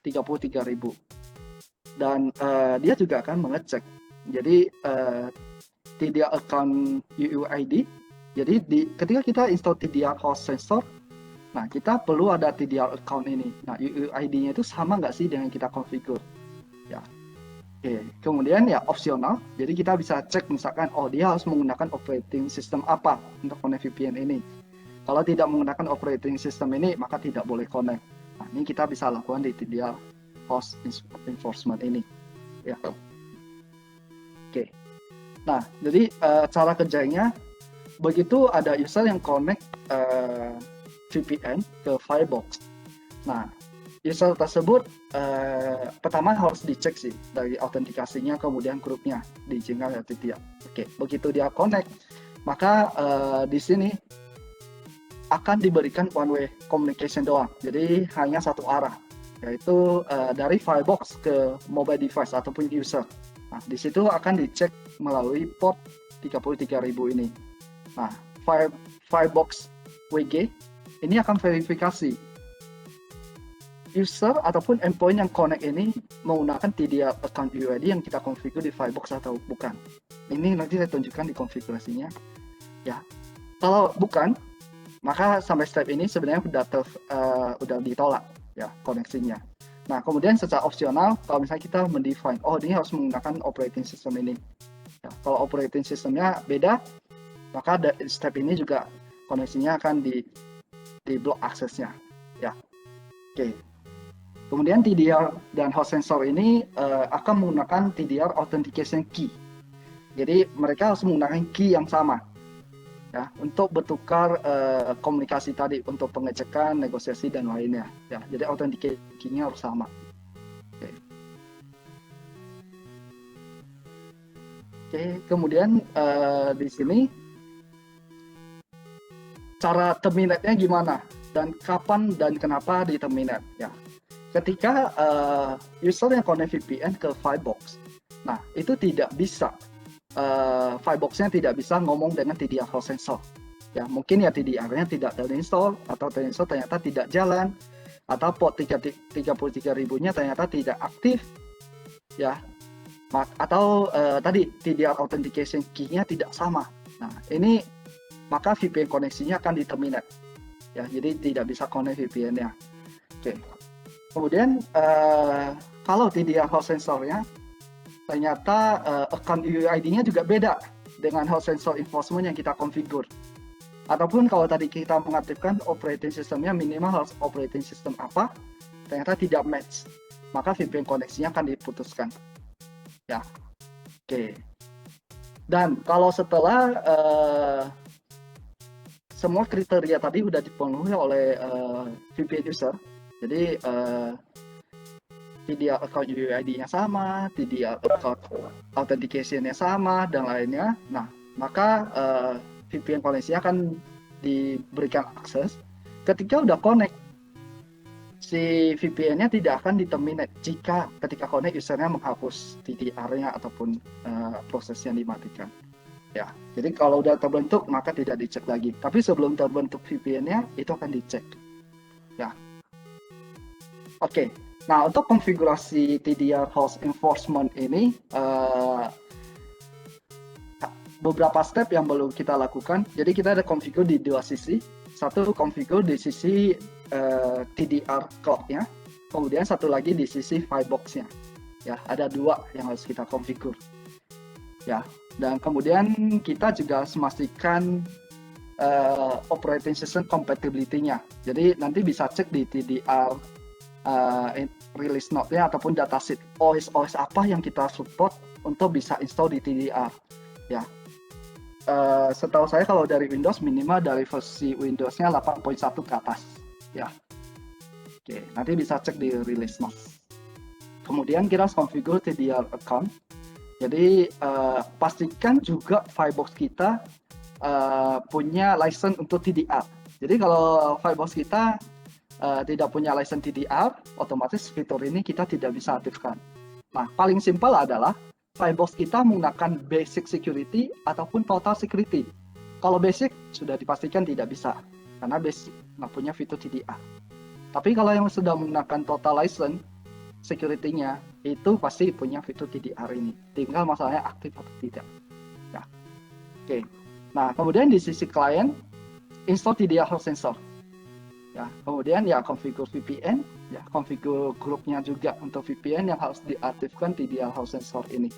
33.000, dan dia juga akan mengecek. Jadi TDR account UUID. Jadi ketika kita install TDR host sensor, nah kita perlu ada TDR account ini. Nah UUID-nya itu sama nggak sih dengan kita configure? Ya. Oke. Kemudian ya opsional. Jadi kita bisa cek misalkan dia harus menggunakan operating system apa untuk connect VPN ini. Kalau tidak menggunakan operating system ini, maka tidak boleh connect. Nah, ini kita bisa lakukan di TDR host enforcement ini. Ya. Oke. Nah, jadi cara kerjanya begitu ada user yang connect VPN ke Firebox. Nah, user tersebut pertama harus dicek sih dari autentikasinya, kemudian grupnya diizinkan atau tidak. Oke, begitu dia connect, maka di sini akan diberikan one way communication doang. Jadi hanya satu arah, yaitu dari Firebox ke mobile device ataupun user. Nah, di situ akan dicek melalui port 33.000 ini. Nah, Firebox WG ini akan verifikasi user ataupun endpoint yang connect ini menggunakan TDR account UID yang kita configure di Firebox atau bukan. Ini nanti saya tunjukkan di konfigurasinya. Ya, kalau bukan, maka sampai step ini sebenarnya udah ditolak ya koneksinya. Nah, kemudian secara opsional, kalau misalnya kita mendefine, oh ini harus menggunakan operating system ini. Ya, kalau operating systemnya beda, maka step ini juga koneksinya akan di blok aksesnya. Ya, oke. Kemudian TDR dan host sensor ini akan menggunakan TDR authentication key. Jadi mereka harus menggunakan key yang sama. Ya, untuk bertukar komunikasi tadi untuk pengecekan, negosiasi dan lainnya. Ya, jadi authentication-nya harus sama. Oke, kemudian di sini cara terminate-nya gimana dan kapan dan kenapa di terminate ya. Ketika user yang connect VPN ke Firebox, nah itu tidak bisa Firebox-nya tidak bisa ngomong dengan TDR host sensor. Ya, mungkin ya TDR-nya tidak terinstall atau terinstall ternyata tidak jalan atau port 33.000-nya ternyata tidak aktif. Ya. Atau tadi TDR authentication key-nya tidak sama. Nah, ini maka VPN koneksinya akan di-terminate. Ya, jadi tidak bisa connect VPN-nya. Oke. Kemudian kalau TDR host sensornya ternyata account UID-nya juga beda dengan host sensor enforcement yang kita configure. Ataupun kalau tadi kita mengaktifkan operating systemnya minimal harus operating system apa, ternyata tidak match, maka VPN koneksinya akan diputuskan. Ya, oke. Dan kalau setelah semua kriteria tadi sudah dipenuhi oleh VPN user, jadi TDR account UID-nya sama, TDR account authentication-nya sama, dan lainnya. Nah, maka VPN koneksinya akan diberikan akses. Ketika udah connect, si VPN-nya tidak akan di-terminate jika ketika connect usernya menghapus TDR-nya ataupun prosesnya dimatikan. Ya, jadi kalau udah terbentuk maka tidak dicek lagi. Tapi sebelum terbentuk VPN-nya itu akan dicek. Ya, oke. Nah, untuk konfigurasi TDR host enforcement ini beberapa step yang perlu kita lakukan. Jadi kita ada configure di dua sisi. Satu configure di sisi TDR cloud-nya, kemudian satu lagi di sisi Firebox-nya. Ya, ada dua yang harus kita configure. Ya, dan kemudian kita juga harus memastikan operating system compatibility-nya. Jadi nanti bisa cek di TDR release note-nya ataupun datasheet OS apa yang kita support untuk bisa install di TDR. Ya, setahu saya kalau dari Windows minimal dari versi Windows-nya 8.1 ke atas. Ya, oke, nanti bisa cek di release note. Kemudian kita harus configure TDR account. Jadi pastikan juga Firebox kita punya license untuk TDR. Jadi kalau Firebox kita tidak punya license TDR, otomatis fitur ini kita tidak bisa aktifkan. Nah, paling simpel adalah Firebox kita menggunakan basic security ataupun total security. Kalau basic sudah dipastikan tidak bisa, karena basic nggak punya fitur TDR. Tapi kalau yang sudah menggunakan total license security-nya, itu pasti punya fitur TDR ini. Tinggal masalahnya aktif atau tidak. Ya. Oke. Nah, kemudian di sisi klien, install TDR host sensor. Ya, kemudian ya configure VPN, ya configure grupnya juga untuk VPN yang harus diaktifkan TDR host sensor ini.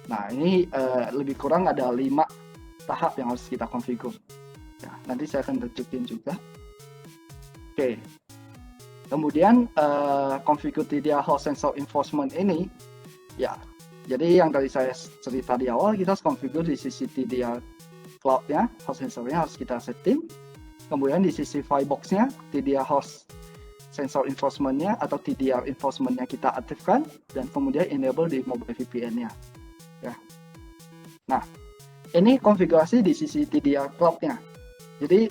Nah ini lebih kurang ada 5 tahap yang harus kita configure. Ya, nanti saya akan tunjukin juga. Oke. Kemudian configure TDR host sensor enforcement ini, ya. Jadi yang tadi saya cerita di awal kita harus configure di sisi TDR cloud-nya, host sensornya harus kita setting. Kemudian di sisi firebox-nya, TDR host sensor enforcement-nya atau TDR enforcement-nya kita aktifkan, dan kemudian enable di mobile VPN-nya. Ya. Nah, ini konfigurasi di sisi TDR cloud-nya. Jadi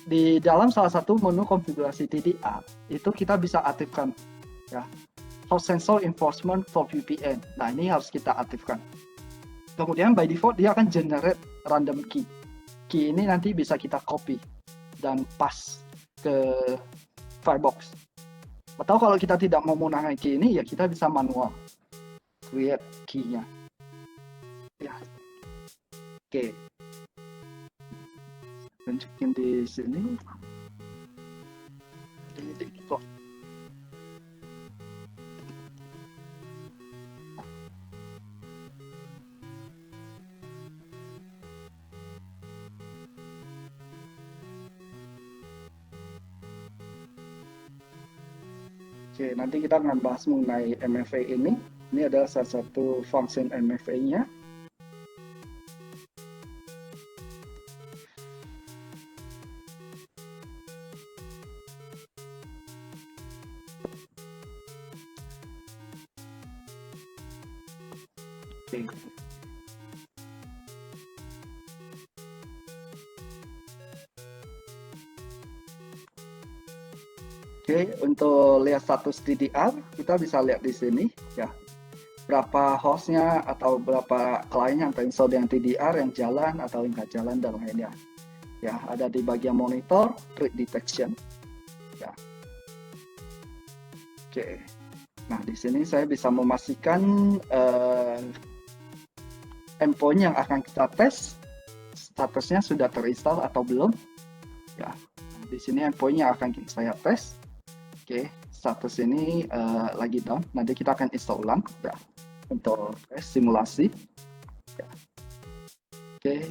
di dalam salah satu menu konfigurasi TDR itu kita bisa aktifkan ya host sensor enforcement for VPN. Nah, ini harus kita aktifkan. Kemudian by default dia akan generate random key. Key ini nanti bisa kita copy dan paste ke firebox. Atau kalau kita tidak mau menggunakan key ini, ya kita bisa manual create key-nya. Ya. Oke. Tunjukin di sini. Di default. Oke, nanti kita akan bahas mengenai MFA ini. Ini adalah salah satu function MFA-nya. Oke. Oke, untuk lihat status TDR, kita bisa lihat di sini ya. Berapa hostnya atau berapa klien yang terinstall dengan TDR yang jalan atau yang nggak jalan dan lainnya. Ya, ada di bagian monitor, threat detection. Ya. Oke. Nah, di sini saya bisa memastikan endpoint yang akan kita tes statusnya sudah terinstall atau belum. Ya. Nah, di sini endpoint yang akan saya tes. Oke, status ini lagi down. Nanti kita akan install ulang ya untuk tes simulasi. Ya. Oke.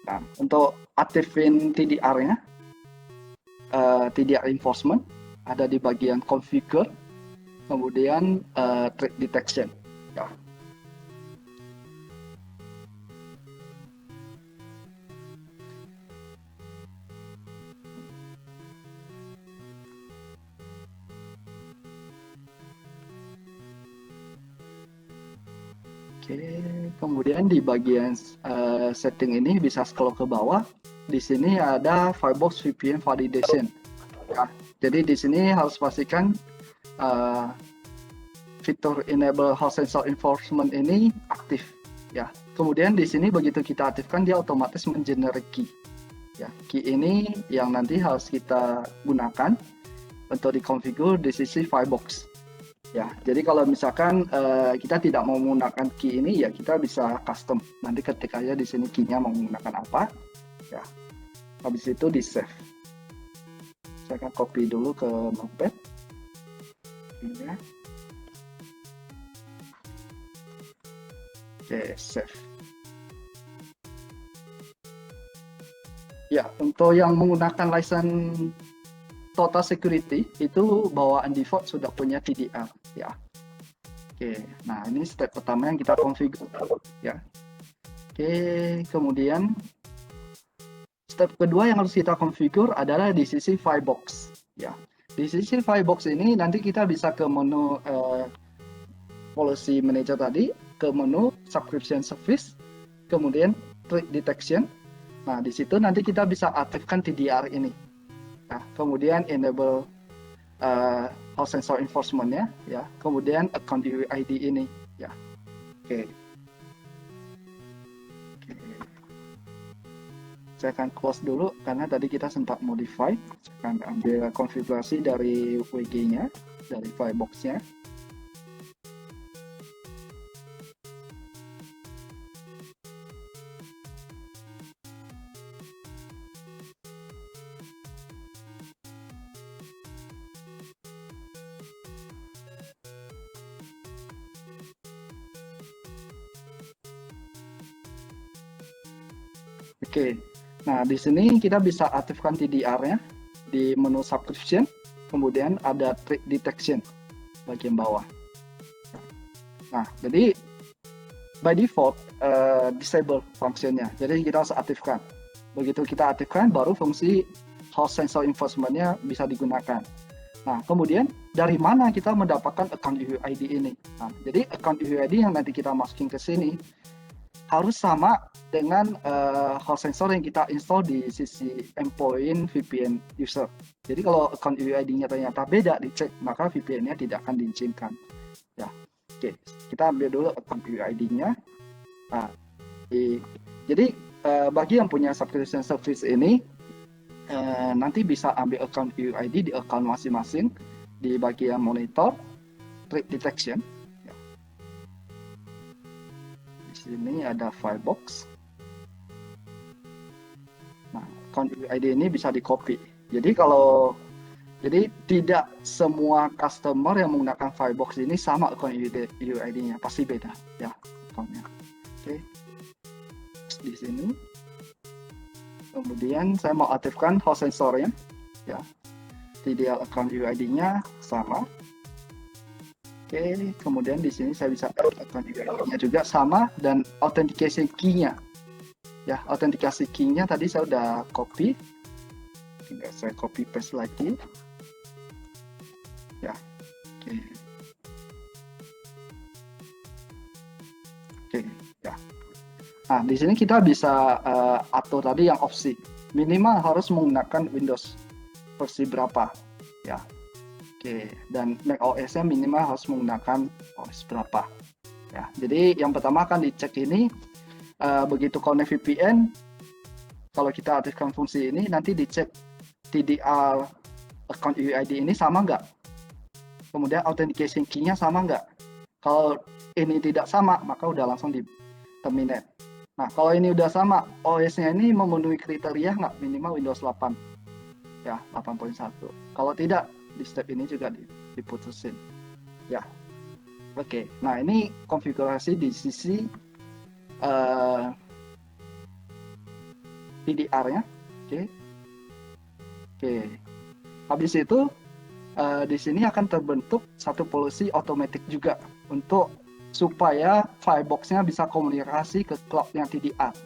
Nah, untuk aktifin TDR-nya, TDR enforcement ada di bagian configure, kemudian threat detection. Ya. Oke, kemudian di bagian setting ini bisa scroll ke bawah. Di sini ada Firebox VPN Validation. Ya, jadi di sini harus pastikan fitur Enable Host Sensor Enforcement ini aktif. Ya, kemudian di sini begitu kita aktifkan dia otomatis mengenerate key. Ya, key ini yang nanti harus kita gunakan untuk dikonfigur di sisi Firebox. Ya, jadi kalau misalkan kita tidak mau menggunakan key ini, ya kita bisa custom. Nanti ketik aja di sini key-nya mau menggunakan apa. Ya, habis itu di save. Saya akan copy dulu ke Notepad. Ini. Oke, save. Ya, untuk yang menggunakan license Total Security itu bawaan default sudah punya TDR ya. Oke, nah ini step pertama yang kita configure ya. Oke, kemudian step kedua yang harus kita configure adalah di sisi Firebox ya. Di sisi Firebox ini nanti kita bisa ke menu policy manager tadi, ke menu subscription service, kemudian threat detection. Nah, di situ nanti kita bisa aktifkan TDR ini. Nah, kemudian enable host sensor enforcement-nya ya, kemudian account ID ini ya. Oke. Saya akan close dulu karena tadi kita sempat modify. Saya akan ambil konfigurasi dari WG-nya, dari Firebox-nya. Oke, nah di sini kita bisa aktifkan TDR-nya di menu subscription, kemudian ada threat detection bagian bawah. Nah, jadi by default disable fungsinya. Jadi kita harus aktifkan. Begitu kita aktifkan, baru fungsi host sensor enforcement-nya bisa digunakan. Nah, kemudian dari mana kita mendapatkan account UUID ini? Nah, jadi account UUID yang nanti kita masukin ke sini harus sama dengan host sensor yang kita install di sisi endpoint VPN user. Jadi kalau account UUID-nya ternyata beda dicek, maka VPN-nya tidak akan diizinkan. Ya, oke, kita ambil dulu account UUID-nya. Nah, jadi bagi yang punya subscription service ini nanti bisa ambil account UUID di account masing-masing di bagian monitor, threat detection. Ya. Di sini ada Firebox. Nah, account UUID ini bisa di copy. Jadi tidak semua customer yang menggunakan Firebox ini sama account UUID-nya, pasti beda ya account-nya. Oke. Di sini. Kemudian saya mau aktifkan host sensornya, ya. TDL account UID-nya sama. Oke, kemudian di sini saya bisa add account UID-nya juga sama dan authentication key-nya. Ya, authentication key-nya tadi saya udah copy. Tinggal saya copy paste lagi. Ya. Oke. Oke, ya. Nah, di sini kita bisa atur tadi yang opsi. Minimal harus menggunakan Windows versi berapa, ya. Oke, dan macOS-nya minimal harus menggunakan OS berapa. Ya, jadi yang pertama akan dicek ini begitu connect VPN, kalau kita aktifkan fungsi ini nanti dicek TDR account UID ini sama nggak? Kemudian authentication key-nya sama nggak? Kalau ini tidak sama, maka udah langsung di terminate. Nah, kalau ini udah sama, OS-nya ini memenuhi kriteria nggak minimal Windows 8, ya 8.1. Kalau tidak, di step ini juga diputusin, ya. Oke, nah ini konfigurasi di sisi PDR-nya. Oke. Habis itu di sini akan terbentuk satu policy otomatis juga untuk supaya Firebox-nya bisa komunikasi ke cloud-nya TDR.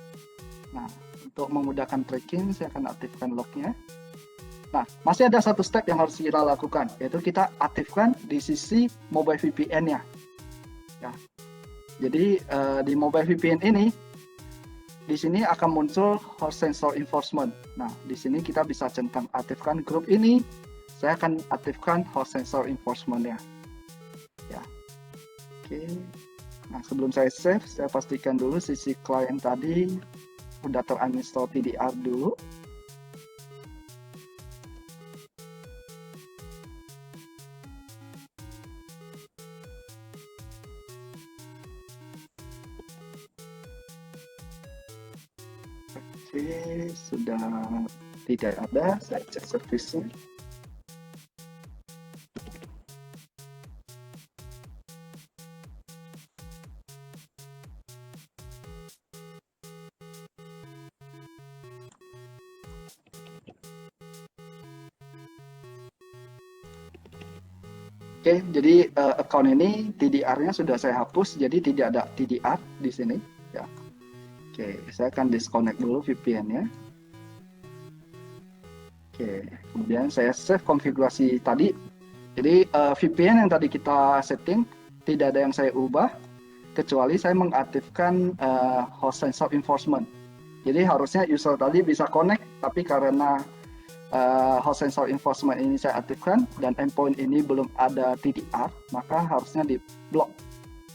Nah, untuk memudahkan tracking, saya akan aktifkan log-nya. Nah, masih ada satu step yang harus kita lakukan, yaitu kita aktifkan di sisi mobile VPN-nya. Ya. Jadi di mobile VPN ini, di sini akan muncul host sensor enforcement. Nah, di sini kita bisa centang aktifkan grup ini. Saya akan aktifkan host sensor enforcement-nya. Ya. Oke. Nah, sebelum saya save, saya pastikan dulu sisi klien tadi udah terinstall TDR dulu. Oke, sudah tidak ada, saya cek service-nya. Oke, jadi account ini TDR-nya sudah saya hapus, jadi tidak ada TDR di sini. Ya. Oke, saya akan disconnect dulu VPN-nya. Oke, kemudian saya save konfigurasi tadi. Jadi VPN yang tadi kita setting tidak ada yang saya ubah, kecuali saya mengaktifkan host sensor enforcement. Jadi harusnya user tadi bisa connect, tapi karena host sensor enforcement ini saya aktifkan dan endpoint ini belum ada TDR, maka harusnya di block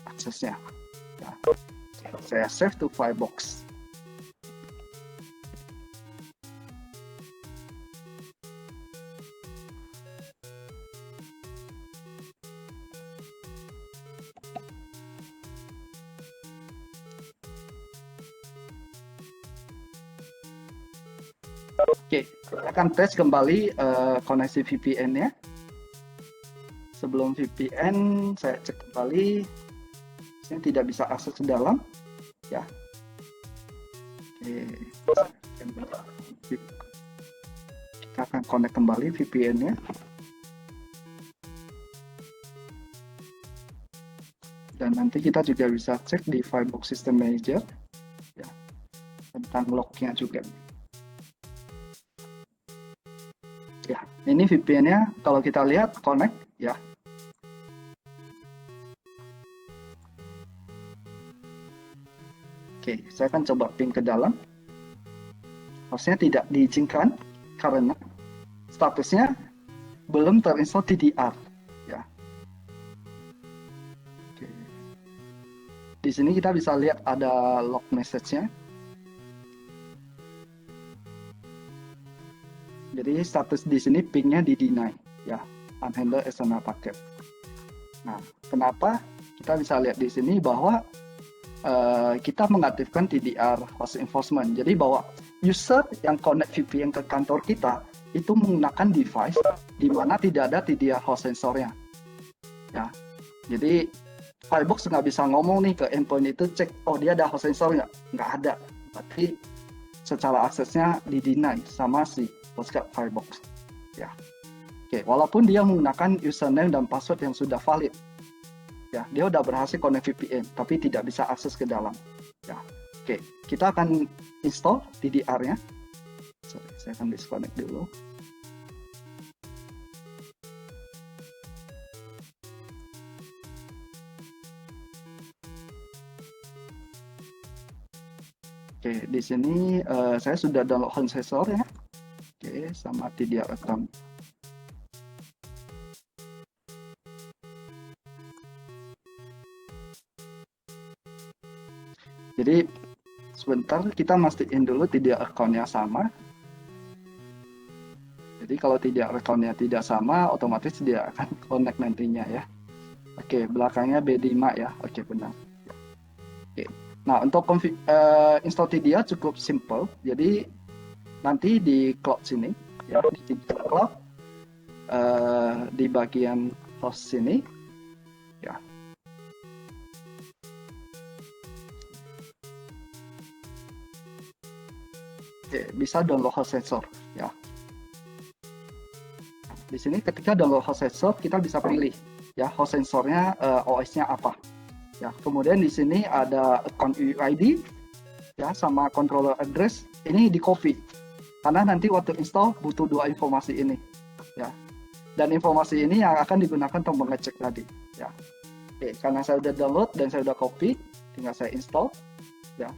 aksesnya. Ya. Saya save to Firebox. Oke, kita akan tes kembali koneksi VPN-nya. Sebelum VPN, saya cek kembali. Saya tidak bisa akses ke dalam. Ya. Oke. Kita akan connect kembali VPN-nya. Dan nanti kita juga bisa cek di Firebox System Manager ya, tentang lognya juga. Ya, ini VPN-nya kalau kita lihat connect ya. Oke, saya akan coba ping ke dalam. Harusnya tidak diizinkan karena statusnya belum terinstall TDR ya. Oke. Di sini kita bisa lihat ada log message-nya. Jadi status di sini pingnya di deny ya, unhandled external packet. Nah, kenapa kita bisa lihat di sini bahwa kita mengaktifkan TDR host enforcement. Jadi bahwa user yang connect VPN ke kantor kita itu menggunakan device di mana tidak ada TDR host sensornya. Ya, jadi Firebox nggak bisa ngomong nih ke endpoint itu cek, oh dia ada host sensor nggak ada. Berarti secara aksesnya di deny sama si Postcard Firebox. Ya, oke. Walaupun dia menggunakan username dan password yang sudah valid, ya dia udah berhasil connect VPN, tapi tidak bisa akses ke dalam. Ya, oke. Kita akan install TDR-nya. Sorry, saya akan disconnect dulu. Oke, di sini saya sudah download home sensor ya. Oke, sama TDR account. Jadi sebentar kita mastiin dulu TDR account-nya sama. Jadi kalau TDR account-nya tidak sama, otomatis dia akan connect nantinya ya. Oke, belakangnya B5 ya. Oke, benar. Oke. Nah, untuk install TDR cukup simple. Jadi nanti di cloud sini ya, di cloud di bagian host sini ya. Oke, bisa download host sensor ya. Di sini ketika download host sensor kita bisa pilih ya host sensornya OS-nya apa. Ya, kemudian di sini ada account UID ya sama controller address, ini di copy. Karena nanti waktu install butuh dua informasi ini ya. Dan informasi ini yang akan digunakan untuk mengecek tadi ya. Oke, karena saya sudah download dan saya sudah copy, tinggal saya install ya.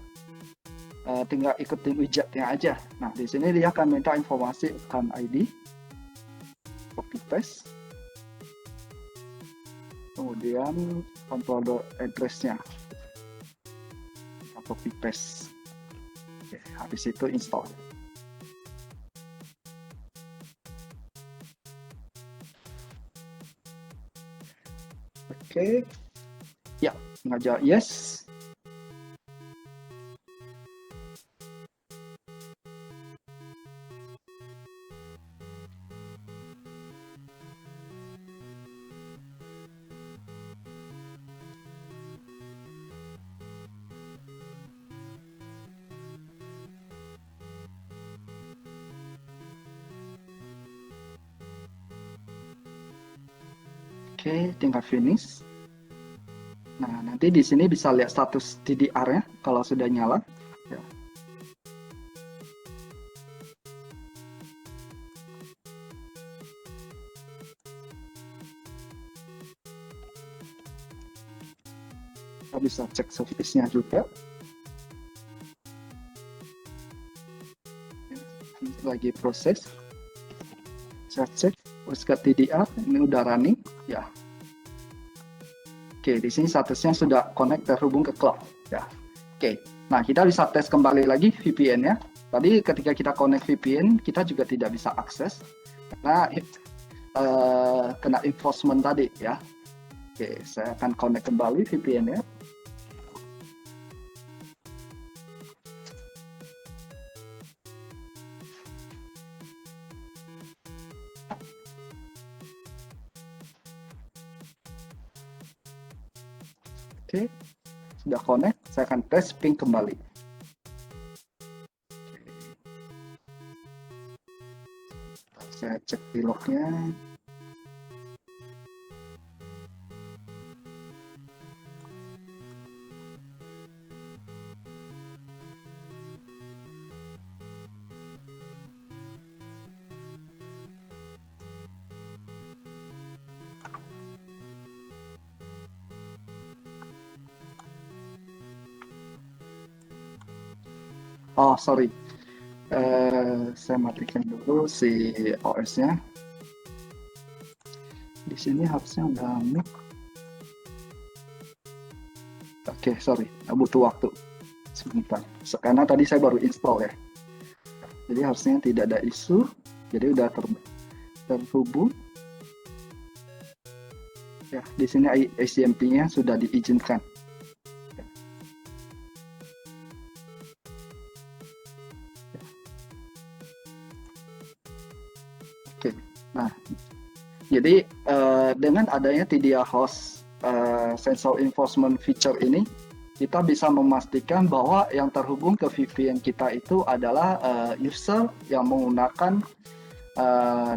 Tinggal ikutin widgetnya aja. Nah, di sini dia akan minta informasi account ID, copy paste, kemudian controller address-nya, copy paste. Oke, habis itu install. Oke, ya, ngajak yes. Oke, tinggal finish. Nah, nanti di sini bisa lihat status TDR-nya kalau sudah nyala. Ya. Kita bisa cek service-nya juga. Lagi proses. Saya cek Postcard TDR, ini udah running. Ya. Oke, di sini statusnya sudah connect terhubung ke cloud. Ya. Oke, nah kita bisa tes kembali lagi VPN-nya. Tadi ketika kita connect VPN, kita juga tidak bisa akses karena kena enforcement tadi ya. Oke, saya akan connect kembali VPN-nya. Oke, sudah connect, saya akan tes ping kembali. Saya cek di lognya. Oh, sorry. Saya matikan dulu si OS-nya. Di sini harusnya udah mic. Oke, sorry. Butuh waktu. Sebentar. Karena tadi saya baru install ya. Jadi harusnya tidak ada isu. Jadi udah terhubung. Ya, di sini ACMP-nya sudah diizinkan. Oke. Nah, jadi dengan adanya TDR host sensor enforcement feature ini, kita bisa memastikan bahwa yang terhubung ke VPN kita itu adalah user yang menggunakan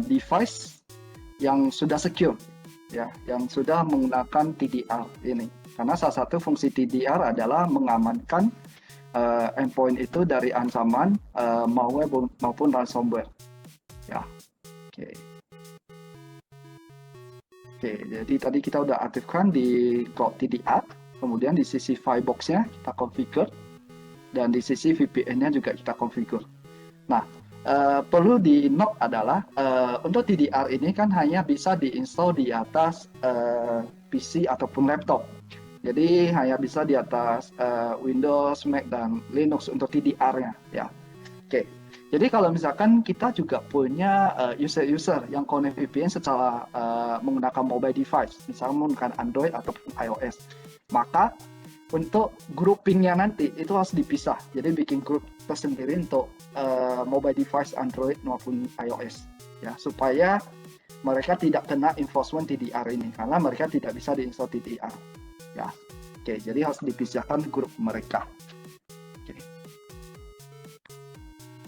device yang sudah secure, ya, yang sudah menggunakan TDR ini. Karena salah satu fungsi TDR adalah mengamankan endpoint itu dari ancaman malware maupun ransomware. Ya, oke. Oke, jadi tadi kita udah aktifkan di cloud TDR, kemudian di sisi firebox-nya kita configure, dan di sisi VPN-nya juga kita configure. Nah, perlu di note adalah untuk TDR ini kan hanya bisa diinstal di atas PC ataupun laptop. Jadi hanya bisa di atas Windows, Mac, dan Linux untuk TDR-nya. Ya, oke. Jadi kalau misalkan kita juga punya user-user yang connect VPN secara menggunakan mobile device, misalnya menggunakan Android ataupun iOS, maka untuk groupingnya nanti itu harus dipisah. Jadi bikin grup tersendiri untuk mobile device Android maupun iOS, ya, supaya mereka tidak kena enforcement TDR ini karena mereka tidak bisa diinstal TDR. Ya, oke. Jadi harus dipisahkan grup mereka. Oke.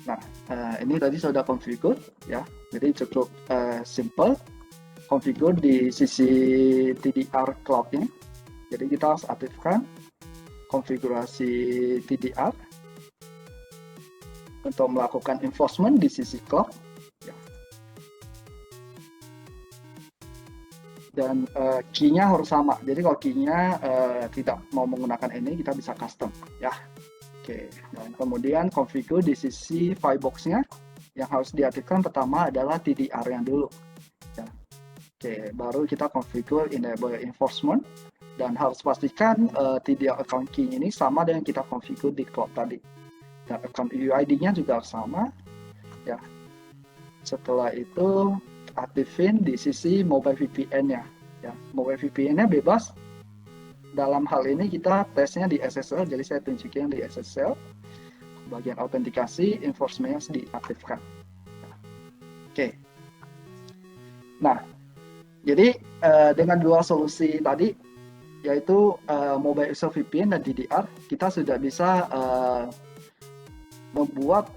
Nah, ini tadi sudah configure, ya. Jadi cukup simple. Configure di sisi TDR cloud-nya. Jadi kita harus aktifkan konfigurasi TDR untuk melakukan enforcement di sisi cloud. Ya. Dan key-nya harus sama. Jadi kalau key-nya tidak mau menggunakan ini, kita bisa custom, ya. Oke, dan kemudian configure di sisi firebox-nya. Yang harus diaktifkan pertama adalah TDR-nya dulu. Ya. Oke, baru kita configure enable enforcement, dan harus pastikan TDR account key ini sama dengan kita configure di cloud tadi. Dan account UID-nya juga harus sama. Ya. Setelah itu aktifin di sisi mobile VPN-nya. Ya. Mobile VPN-nya bebas. Dalam hal ini kita tesnya di SSL, jadi saya tunjukin di SSL. Bagian autentikasi, enforcement-nya diaktifkan. Oke. Nah, jadi dengan dua solusi tadi, yaitu mobile user VPN dan DDR, kita sudah bisa membuat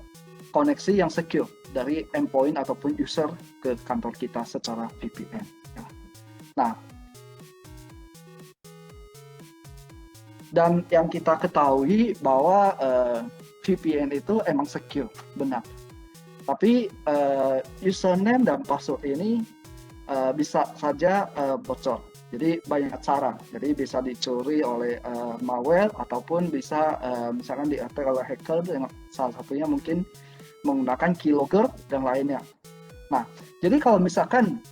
koneksi yang secure dari endpoint ataupun user ke kantor kita secara VPN. Nah, dan yang kita ketahui bahwa VPN itu emang secure, benar. Tapi username dan password ini bisa saja bocor. Jadi banyak cara. Jadi bisa dicuri oleh malware ataupun bisa misalkan di-attack oleh hacker, dengan salah satunya mungkin menggunakan keylogger dan lainnya. Nah, jadi kalau misalkan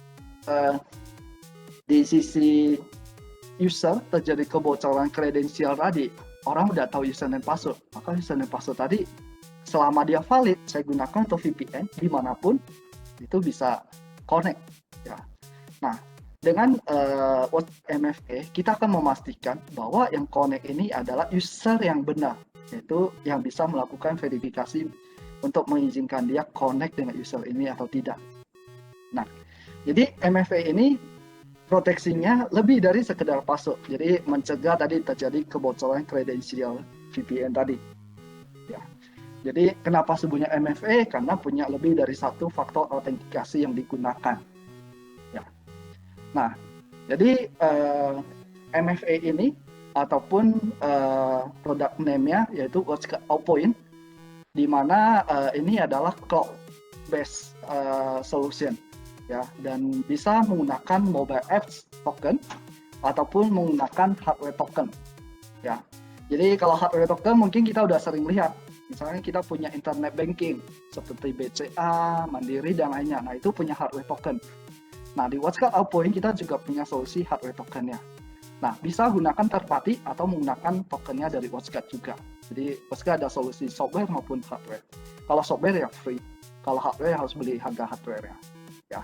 di sisi user terjadi kebocoran kredensial tadi, orang udah tahu username password, maka username password tadi selama dia valid, saya gunakan untuk VPN dimanapun itu bisa connect. Ya. Nah, dengan MFA kita akan memastikan bahwa yang connect ini adalah user yang benar, yaitu yang bisa melakukan verifikasi untuk mengizinkan dia connect dengan user ini atau tidak. Nah, jadi MFA ini proteksinya lebih dari sekedar password. Jadi mencegah tadi terjadi kebocoran kredensial VPN tadi. Ya. Jadi kenapa sebutnya MFA? Karena punya lebih dari satu faktor autentikasi yang digunakan. Ya. Nah, jadi MFA ini ataupun product name-nya yaitu Outpoint, di mana ini adalah cloud-based solution. Ya, dan bisa menggunakan mobile apps token ataupun menggunakan hardware token. Ya, jadi kalau hardware token mungkin kita udah sering lihat Misalnya kita punya internet banking seperti BCA, Mandiri dan lainnya. Nah, itu punya hardware token. Nah, di WhatsApp Outpoint kita juga punya solusi hardware tokennya. Nah, bisa gunakan third party atau menggunakan tokennya dari WhatsApp juga. Jadi, WhatsApp ada solusi software maupun hardware. Kalau software ya free. Kalau hardware harus beli harga hardware-nya. Ya.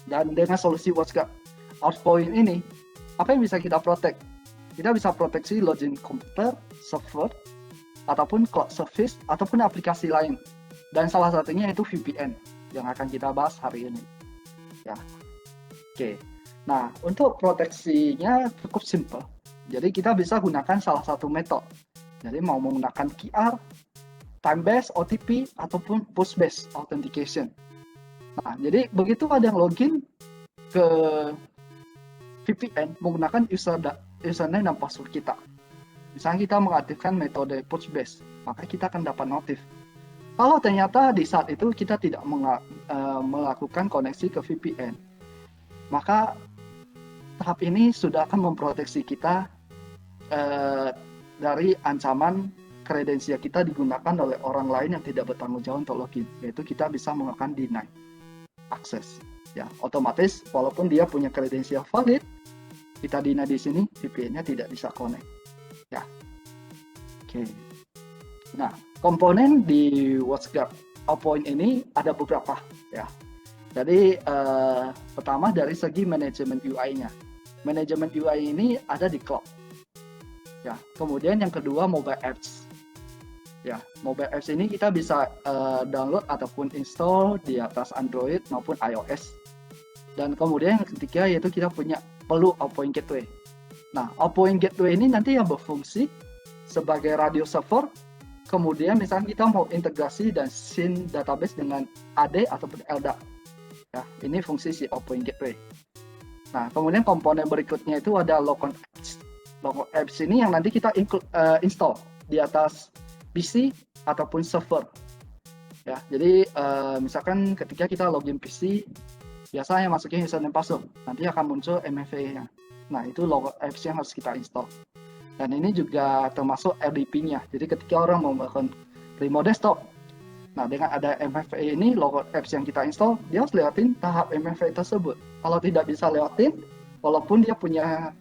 Dan dengan solusi WhatsApp Outpoint ini, apa yang bisa kita protect? Kita bisa proteksi login komputer, server, ataupun cloud service, ataupun aplikasi lain. Dan salah satunya itu VPN yang akan kita bahas hari ini. Ya, oke. Nah, untuk proteksinya cukup simple. Jadi kita bisa gunakan salah satu metode. Jadi mau menggunakan QR, time-based, OTP, ataupun push-based authentication. Nah, jadi begitu ada yang login ke VPN menggunakan username dan password kita. Misalnya kita mengaktifkan metode push-based, maka kita akan dapat notif. Kalau ternyata di saat itu kita tidak melakukan koneksi ke VPN, maka tahap ini sudah akan memproteksi kita dari ancaman kredensial kita digunakan oleh orang lain yang tidak bertanggung jawab untuk login, yaitu kita bisa melakukan deny akses. Ya, otomatis walaupun dia punya kredensial valid, kita deny di sini, VPN-nya tidak bisa connect. Ya, oke. Nah, komponen di WhatsApp Outpoint ini ada beberapa, ya. Jadi pertama dari segi manajemen UI-nya. Manajemen UI ini ada di cloud. Ya, kemudian yang kedua mobile apps. Ya, mobile apps ini kita bisa download ataupun install di atas Android maupun iOS. Dan kemudian yang ketiga yaitu kita perlu Outpoint Gateway. Nah, Outpoint Gateway ini nanti yang berfungsi sebagai radio server. Kemudian misalnya kita mau integrasi dan sync database dengan AD ataupun LDAP. Ya, ini fungsi si Outpoint Gateway. Nah, kemudian komponen berikutnya itu ada local apps. Local apps ini yang nanti kita install di atas PC ataupun server. Ya, jadi misalkan ketika kita login PC, biasanya masukin username password, nanti akan muncul MFA-nya. Nah, itu local apps yang harus kita install. Dan ini juga termasuk RDP-nya. Jadi ketika orang mau melakukan remote desktop, nah dengan ada MFA ini, local apps yang kita install, dia harus lewatin tahap MFA tersebut. Kalau tidak bisa lewatin, walaupun dia punya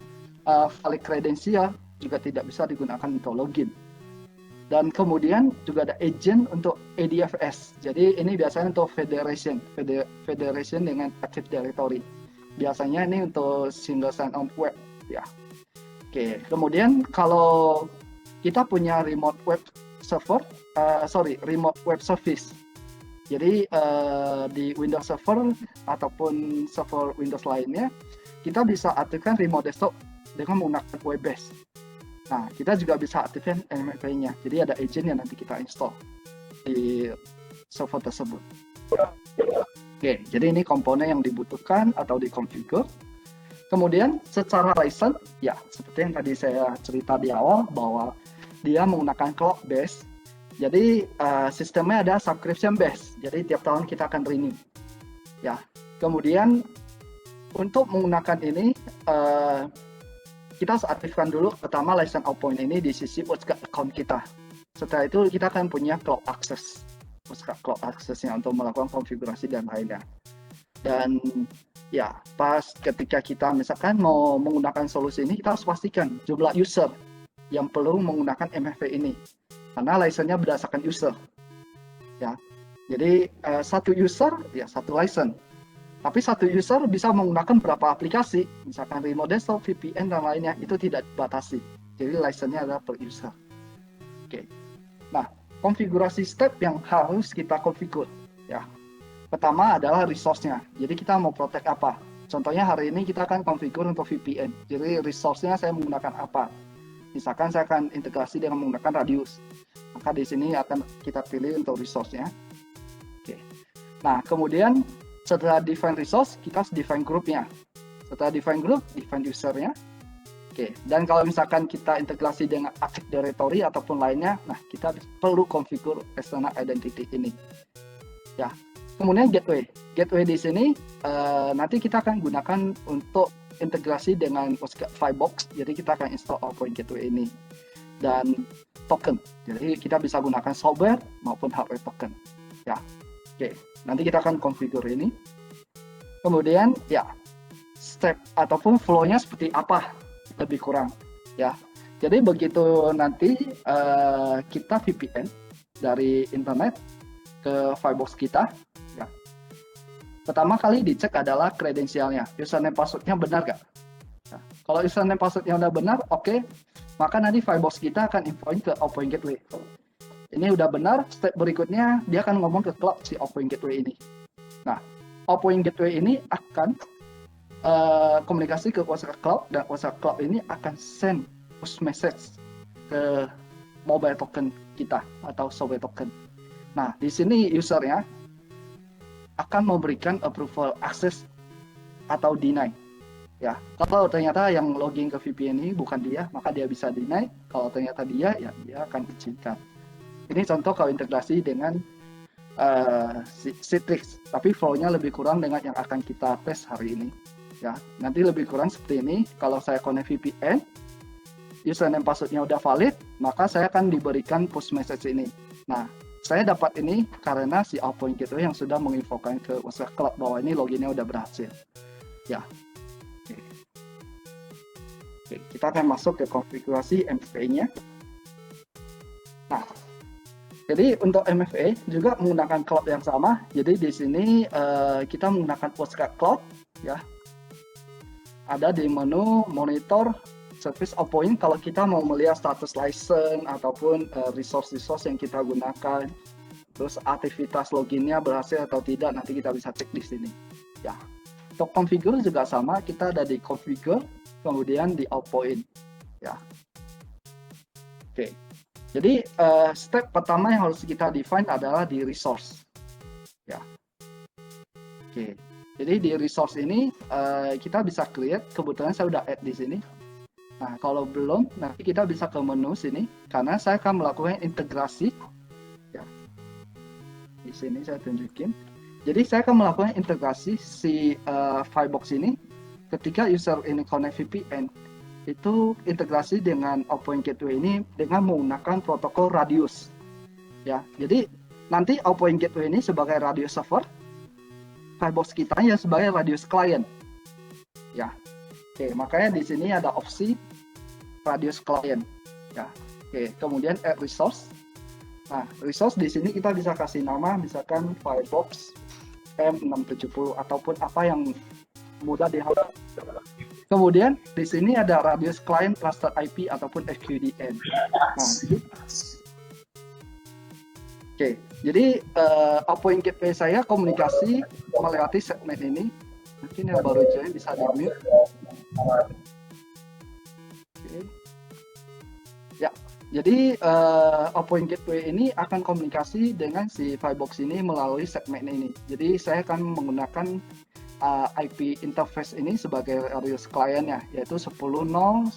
valid kredensial, juga tidak bisa digunakan untuk login. Dan kemudian juga ada agent untuk ADFS. Jadi ini biasanya untuk federation dengan Active Directory. Biasanya ini untuk single sign-on web, ya. Oke, kemudian kalau kita punya remote web service. Jadi di Windows Server ataupun server Windows lainnya, kita bisa aktifkan remote desktop dengan menggunakan web base. Nah, kita juga bisa aktifkan MFA-nya. Jadi ada agent yang nanti kita install di server tersebut. Oke, jadi ini komponen yang dibutuhkan atau dikonfigur. Kemudian secara license, ya seperti yang tadi saya cerita di awal bahwa dia menggunakan cloud base. Jadi sistemnya ada subscription base. Jadi tiap tahun kita akan renew. Ya. Kemudian untuk menggunakan ini kita harus aktifkan dulu pertama license Outpoint ini di sisi WhatsApp account kita. Setelah itu kita akan punya cloud access. WhatsApp cloud access-nya untuk melakukan konfigurasi dan lainnya. Dan ya, pas ketika kita misalkan mau menggunakan solusi ini, kita harus pastikan jumlah user yang perlu menggunakan MFA ini. Karena license-nya berdasarkan user. Ya. Jadi satu user ya satu license. Tapi satu user bisa menggunakan berapa aplikasi, misalkan remote desktop, VPN dan lainnya, itu tidak dibatasi. Jadi license-nya adalah per user. Oke. Nah, konfigurasi step yang harus kita konfigur, ya. Pertama adalah resource-nya. Jadi kita mau protect apa? Contohnya hari ini kita akan konfigur untuk VPN. Jadi resource-nya saya menggunakan apa? Misalkan saya akan integrasi dengan menggunakan Radius. Maka di sini akan kita pilih untuk resource-nya. Oke. Nah, kemudian setelah define resource, kita harus define group-nya. Setelah define group, define user-nya. Oke. Dan kalau misalkan kita integrasi dengan Active Directory ataupun lainnya, nah kita perlu konfigur external identity ini. Ya. Kemudian gateway. Gateway di sini nanti kita akan gunakan untuk integrasi dengan WhatsApp Firebox. Jadi kita akan install Outpoint Gateway ini. Dan token. Jadi kita bisa gunakan software maupun hardware token. Ya, oke. Nanti kita akan configure ini. Kemudian ya step ataupun flow-nya seperti apa lebih kurang. Ya, jadi begitu nanti kita VPN dari internet ke Firebox kita, ya. Pertama kali dicek adalah kredensialnya, username passwordnya benar nggak? Nah, kalau username passwordnya udah benar, oke, maka nanti Firebox kita akan infoin ke Outpoint Gateway. Ini udah benar, step berikutnya dia akan ngomong ke cloud si Outpoint Gateway ini. Nah, Outpoint Gateway ini akan komunikasi ke WhatsApp Cloud, dan WhatsApp Cloud ini akan send push message ke mobile token kita atau software token. Nah, di sini usernya akan memberikan approval access atau deny. Ya, kalau ternyata yang login ke VPN ini bukan dia, maka dia bisa deny. Kalau ternyata dia, ya dia akan izinkan. Ini contoh kalau integrasi dengan Citrix, tapi flow-nya lebih kurang dengan yang akan kita tes hari ini. Ya, nanti lebih kurang seperti ini. Kalau saya connect VPN, username passwordnya udah valid, maka saya akan diberikan push message ini. Nah, saya dapat ini karena si Outpoint Gateway yang sudah menginfokan ke WhatsApp Cloud bahwa ini loginnya udah berhasil. Ya. Oke, kita akan masuk ke konfigurasi MFA-nya. Nah, jadi untuk MFA juga menggunakan cloud yang sama. Jadi di sini kita menggunakan WhatsApp Cloud, ya. Ada di menu monitor service Outpoint kalau kita mau melihat status license ataupun resource yang kita gunakan, terus aktivitas loginnya berhasil atau tidak, nanti kita bisa cek di sini. Ya, untuk configure juga sama, kita ada di configure, kemudian di Outpoint. Ya, oke. Jadi step pertama yang harus kita define adalah di resource. Ya, oke. Jadi di resource ini kita bisa create. Kebetulan saya udah add di sini. Nah, kalau belum, nanti kita bisa ke menu sini, karena saya akan melakukan integrasi. Ya. Di sini saya tunjukin. Jadi saya akan melakukan integrasi si Firebox ini ketika user ini connect VPN. Itu integrasi dengan Outpoint Gateway ini dengan menggunakan protokol Radius. Ya, jadi nanti Outpoint Gateway ini sebagai Radius server, Firebox kita ya sebagai Radius client. Ya. Oke, makanya di sini ada opsi Radius Client. Ya, oke. Kemudian add resource. Nah, resource di sini kita bisa kasih nama, misalkan Firebox M670 ataupun apa yang mudah dihafal. Kemudian di sini ada Radius Client Trusted IP ataupun FQDN. Nah, oke. Jadi Outpoint Gateway saya komunikasi melewati segmen ini. Mungkin yang baru join bisa di-mute. Okay. Ya, jadi Outpoint Gateway ini akan komunikasi dengan si Firebox ini melalui segmen ini. Jadi saya akan menggunakan IP interface ini sebagai Radius client-nya, yaitu 10.101.1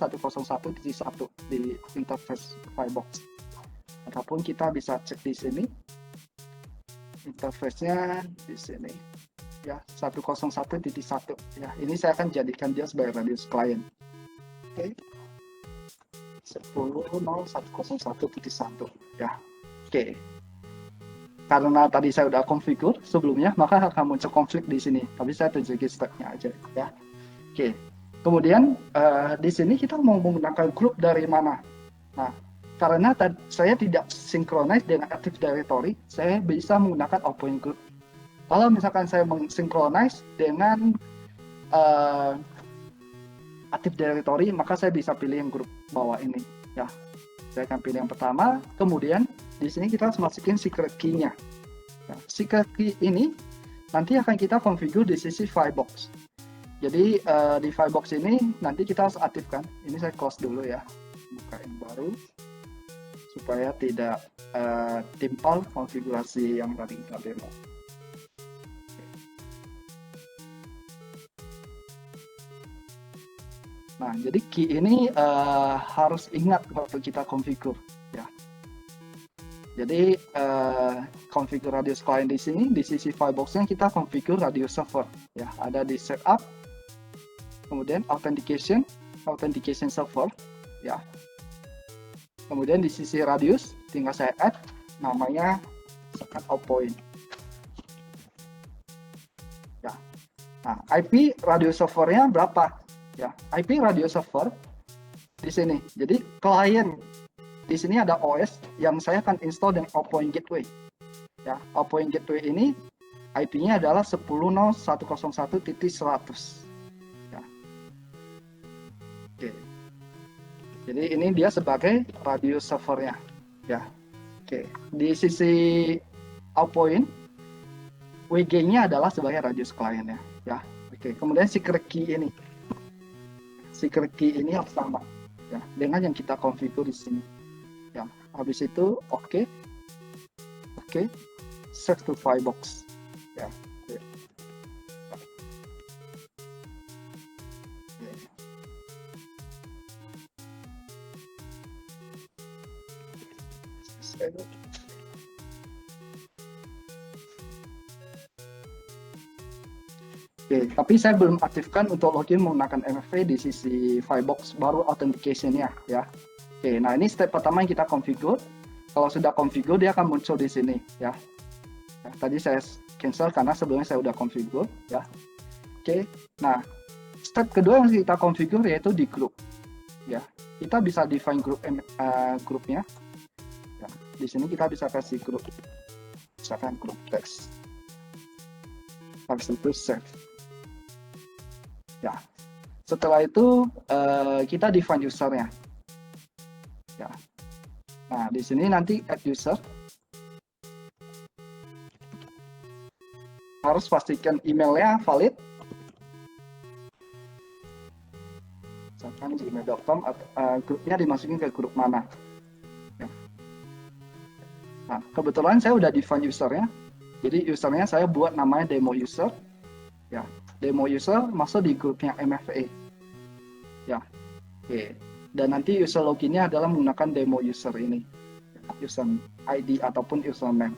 di interface Firebox. Ataupun kita bisa cek di sini, interface-nya di sini. Ya, 101.1. Ya, ini saya akan jadikan dia sebagai Radius client. Oke. 10.101.1 ya. Oke. Karena tadi saya udah configure sebelumnya, maka akan muncul konflik di sini. Tapi saya tunjukin stepnya aja ya. Oke. Kemudian di sini kita mau menggunakan grup dari mana? Nah, karena saya tidak synchronize dengan Active Directory, saya bisa menggunakan Outpoint Group. Kalau misalkan saya mensynchronize dengan Active Directory, maka saya bisa pilih yang grup bawah ini. Ya, saya akan pilih yang pertama. Kemudian di sini kita harus masukin secret key-nya. Ya, secret key ini nanti akan kita configure di sisi Firebox. Jadi di Firebox ini nanti kita harus aktifkan. Ini saya close dulu ya, buka yang baru supaya tidak timpal konfigurasi yang tadi kita demo. Nah, jadi key ini harus ingat waktu kita configure ya. Jadi configure Radius client di sini, di sisi Firebox-nya kita configure Radius server ya. Ada di setup, kemudian authentication server ya. Kemudian di sisi radius tinggal saya add namanya second outpoint. Ya. Nah, IP radio servernya berapa? Ya, IP radio server di sini. Jadi klien di sini ada OS yang saya akan install dengan outpoint gateway. Ya, outpoint gateway ini IP-nya adalah 10.101.100. Ya. Oke. Jadi ini dia sebagai radio servernya. Ya. Oke. Di sisi outpoint WG-nya adalah sebagai radius kliennya. Ya. Oke. Kemudian secret key ini. Secret key ini harus sama ya dengan yang kita configure di sini. Ya. Habis itu oke. Oke. Set to firebox. Ya. Oke. Oke, tapi saya belum aktifkan untuk login menggunakan MFA di sisi Firebox baru authentication-nya ya. Oke, nah ini step pertama yang kita configure. Kalau sudah configure dia akan muncul di sini ya. Nah, tadi saya cancel karena sebelumnya saya udah configure ya. Oke, nah step kedua yang kita configure yaitu di grup ya. Kita bisa define grupnya. Ya, di sini kita bisa kasih grup, misalkan grup text. Habis itu save. Ya, setelah itu kita define usernya. Ya. Nah, di sini nanti add user. Harus pastikan emailnya valid. Misalkan gmail.com, grupnya dimasukin ke grup mana. Ya. Nah, kebetulan saya udah define usernya. Jadi usernya saya buat namanya demo user. Ya, demo user masuk di grupnya MFA. Ya, oke. Dan nanti user loginnya adalah menggunakan demo user ini, user ID ataupun username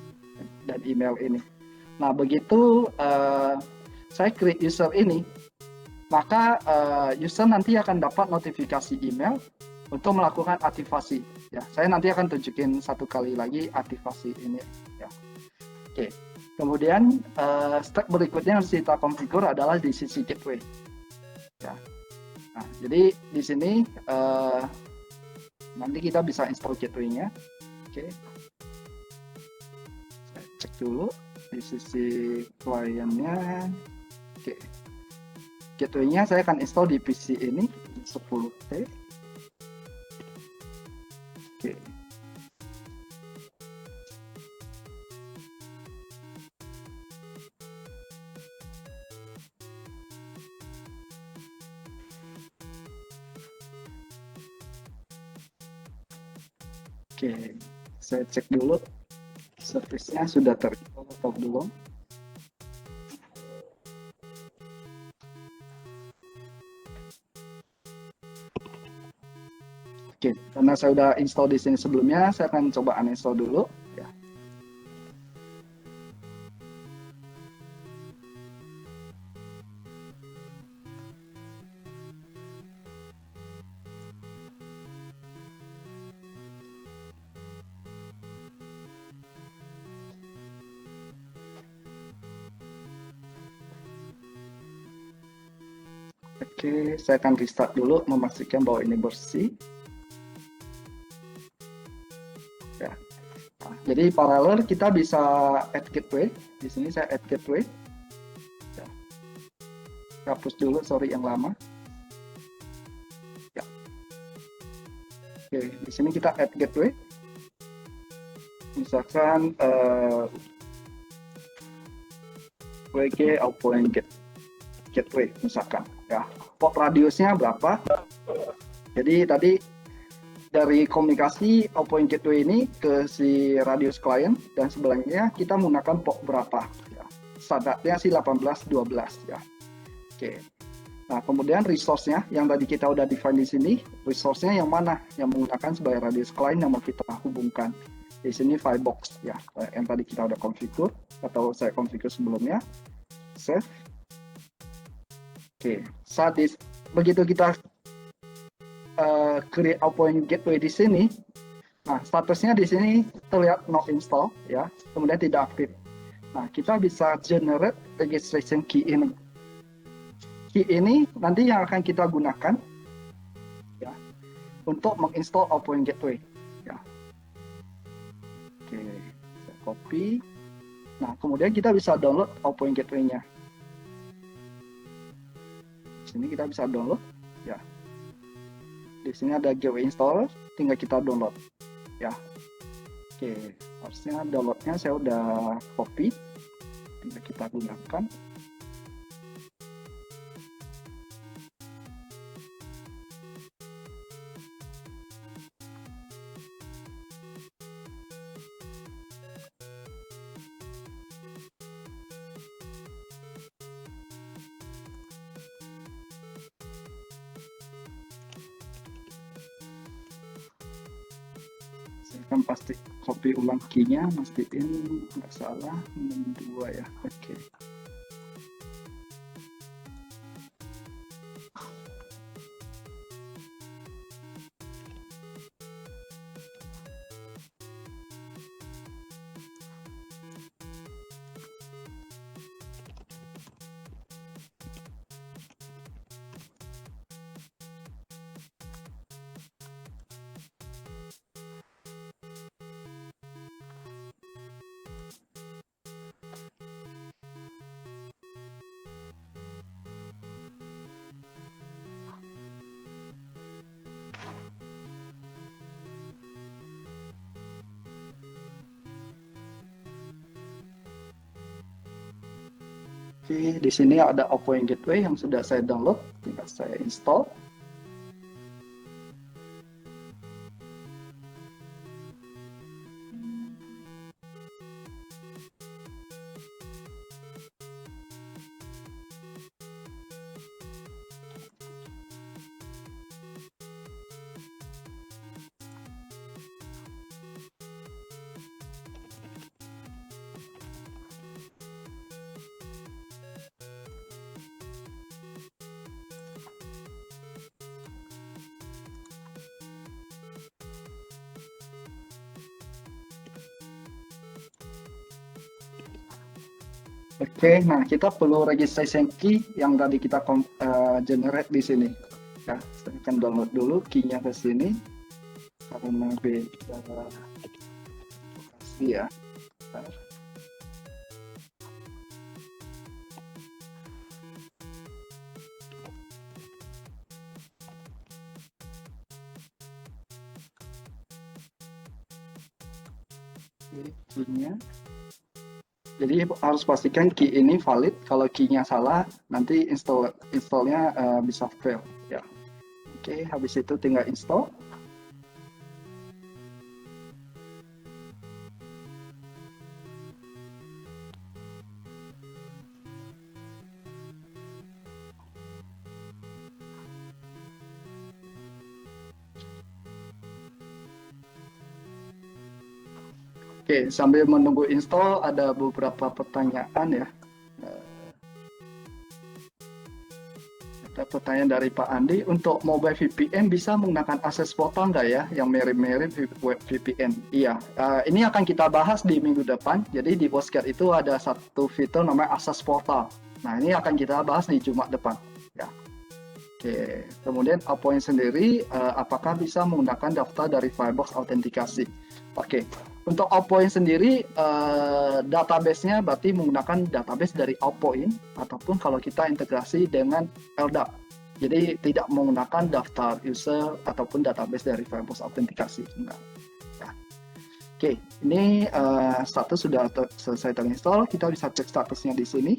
dan email ini. Nah, begitu saya create user ini, maka user nanti akan dapat notifikasi email untuk melakukan aktivasi. Ya, saya nanti akan tunjukin satu kali lagi aktivasi ini. Ya, oke. Kemudian step berikutnya yang harus kita configure adalah di sisi gateway. Ya. Nah, jadi di sini nanti kita bisa install gateway-nya. Oke. Saya cek dulu di sisi kliennya. Oke. Gateway-nya saya akan install di PC ini 10T. Oke. Oke, saya cek dulu service-nya sudah terinstall atau belum. Oke, karena saya sudah install di sini sebelumnya, saya akan coba uninstall dulu. Ya. Oke, saya akan restart dulu, memastikan bahwa ini bersih. Ya. Nah, jadi paralel kita bisa add gateway. Di sini saya add gateway. Ya. Hapus dulu, sorry yang lama. Ya. Oke, di sini kita add gateway. Misalkan WG outpoint gateway misalkan. Ya, port radiusnya berapa? Jadi tadi dari komunikasi outpoint gateway ini ke si radius client dan sebelahnya kita menggunakan port berapa? Ya. Standarnya sih 1812 ya. Oke. Nah, kemudian resource-nya yang tadi kita udah define di sini, resource-nya yang mana? Yang menggunakan sebagai radius client yang mau kita hubungkan. Di sini Firebox ya, yang tadi kita udah configure atau saya configure sebelumnya. Save. Oke, begitu kita create outpoint gateway di sini, Nah, statusnya di sini terlihat not install ya, kemudian tidak aktif. Nah, kita bisa generate registration key ini. Key ini nanti yang akan kita gunakan ya untuk menginstall Outpoint Gateway. Ya. Oke, saya copy. Nah, kemudian kita bisa download Outpoint Gateway-nya. Di sini kita bisa download ya. Di sini ada gateway installer, tinggal kita download ya. Oke, harusnya downloadnya saya udah copy, tinggal kita gunakan. Saya kan pasti copy ulang key-nya, mastiin nggak salah, 2 ya. Oke. Oke, di sini ada Outpoint Gateway yang sudah saya download, tinggal saya install. Oke, nah kita perlu registration key yang tadi kita generate di sini. Ya, saya akan download dulu key-nya ke sini karena beda lokasi ya. Bentar. Key-nya. Jadi harus pastikan key ini valid. Kalau key-nya salah, nanti installnya bisa fail. Ya. Oke, habis itu tinggal install. Oke, sambil menunggu install ada beberapa pertanyaan ya. Ada pertanyaan dari Pak Andi, untuk mobile VPN bisa menggunakan akses portal nggak ya, yang mirip-mirip web VPN? Iya, ini akan kita bahas di minggu depan. Jadi di Postcard itu ada satu fitur namanya akses portal. Nah, ini akan kita bahas di Jumat depan. Ya. Oke, kemudian Outpoint sendiri, apakah bisa menggunakan daftar dari Firebox autentikasi? Oke, untuk Outpoint sendiri, database-nya berarti menggunakan database dari Outpoint, ataupun kalau kita integrasi dengan LDAP. Jadi tidak menggunakan daftar user ataupun database dari Firebox autentikasi. Nah, ya. Oke, ini status sudah selesai terinstall. Kita bisa cek statusnya di sini.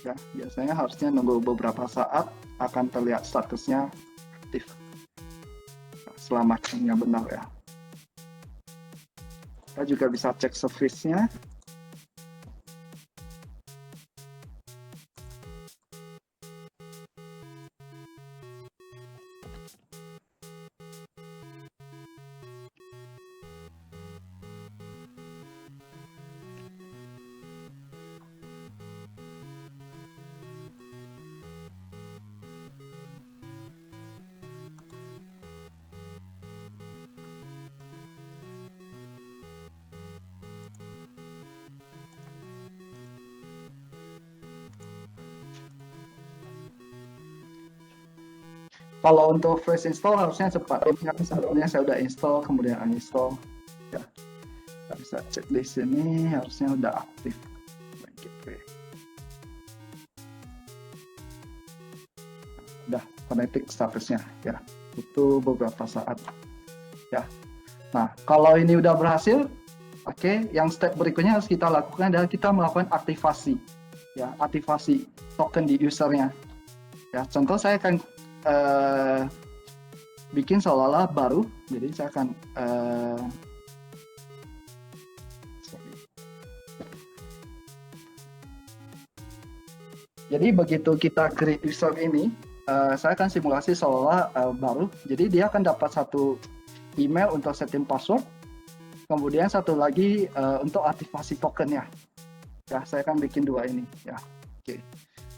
Ya, biasanya harusnya nunggu beberapa saat akan terlihat statusnya aktif. Selama ceknya benar ya. Kita juga bisa cek service-nya. Kalau untuk fresh install harusnya cepat. Ini kan sebelumnya saya udah install, kemudian uninstall. Ya, kita bisa cek di sini, harusnya udah aktif. Udah connected statusnya, ya. Itu beberapa saat. Ya. Nah, kalau ini udah berhasil, oke, yang step berikutnya harus kita lakukan adalah kita melakukan aktivasi, ya, aktivasi token di usernya. Ya, contoh saya akan bikin seolah-olah baru, jadi saya akan jadi begitu kita create user ini, saya akan simulasi seolah baru, jadi dia akan dapat satu email untuk setting password, kemudian satu lagi untuk aktivasi tokennya. Ya, saya akan bikin dua ini, ya. Oke.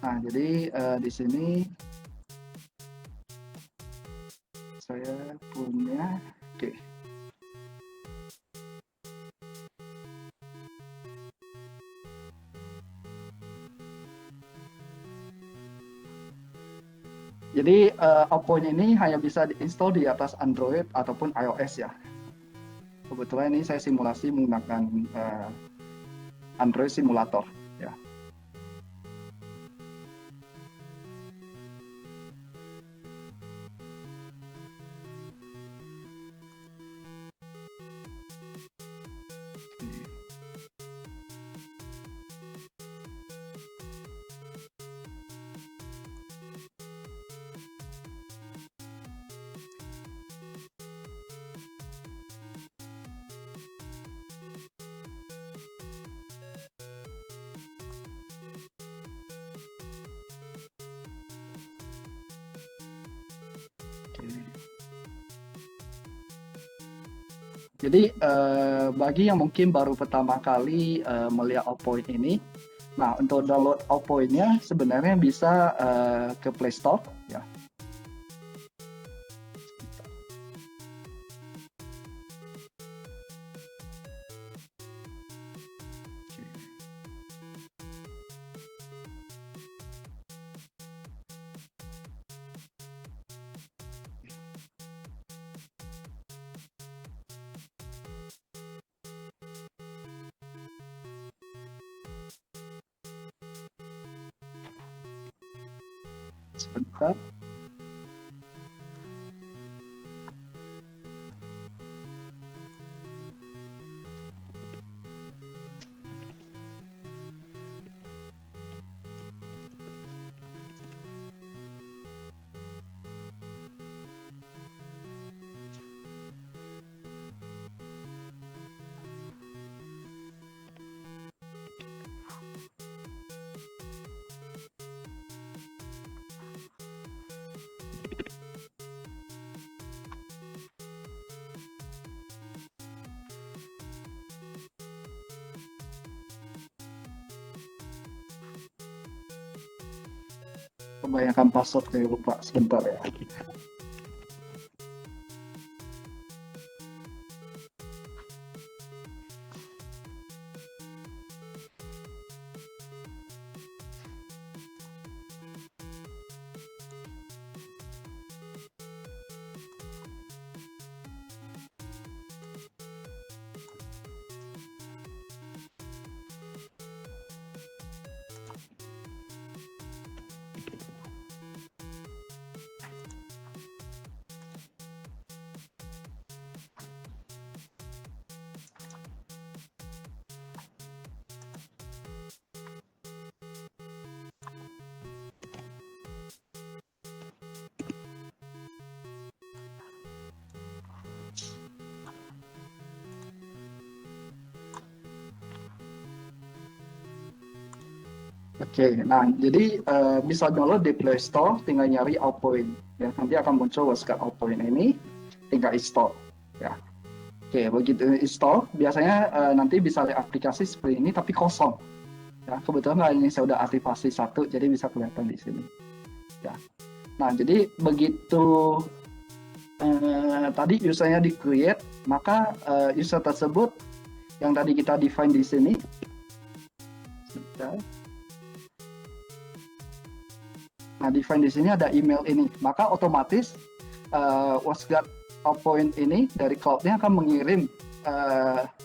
Nah, jadi di sini saya punya, oke. Jadi Oppo ini hanya bisa diinstal di atas Android ataupun iOS ya. Kebetulan ini saya simulasi menggunakan Android simulator ya. Jadi bagi yang mungkin baru pertama kali melihat Oppo ini, nah untuk download Oppo-nya sebenarnya bisa ke Play Store ya. Sebentar. Kebanyakan password kayak lupa, sebentar ya. Oke, nah jadi bisa download di Play Store, tinggal nyari Allpoint. Ya, nanti akan muncul website Allpoint ini, tinggal install. Ya, oke, begitu install, biasanya nanti bisa lihat aplikasi seperti ini, tapi kosong. Ya, kebetulan kali ini saya udah aktivasi satu, jadi bisa kelihatan di sini. Ya, nah jadi begitu tadi usernya di create, maka user tersebut yang tadi kita define di sini. Sebentar. Nah, define di sini ada email ini, maka otomatis WatchGuard Outpoint ini dari cloud-nya akan mengirim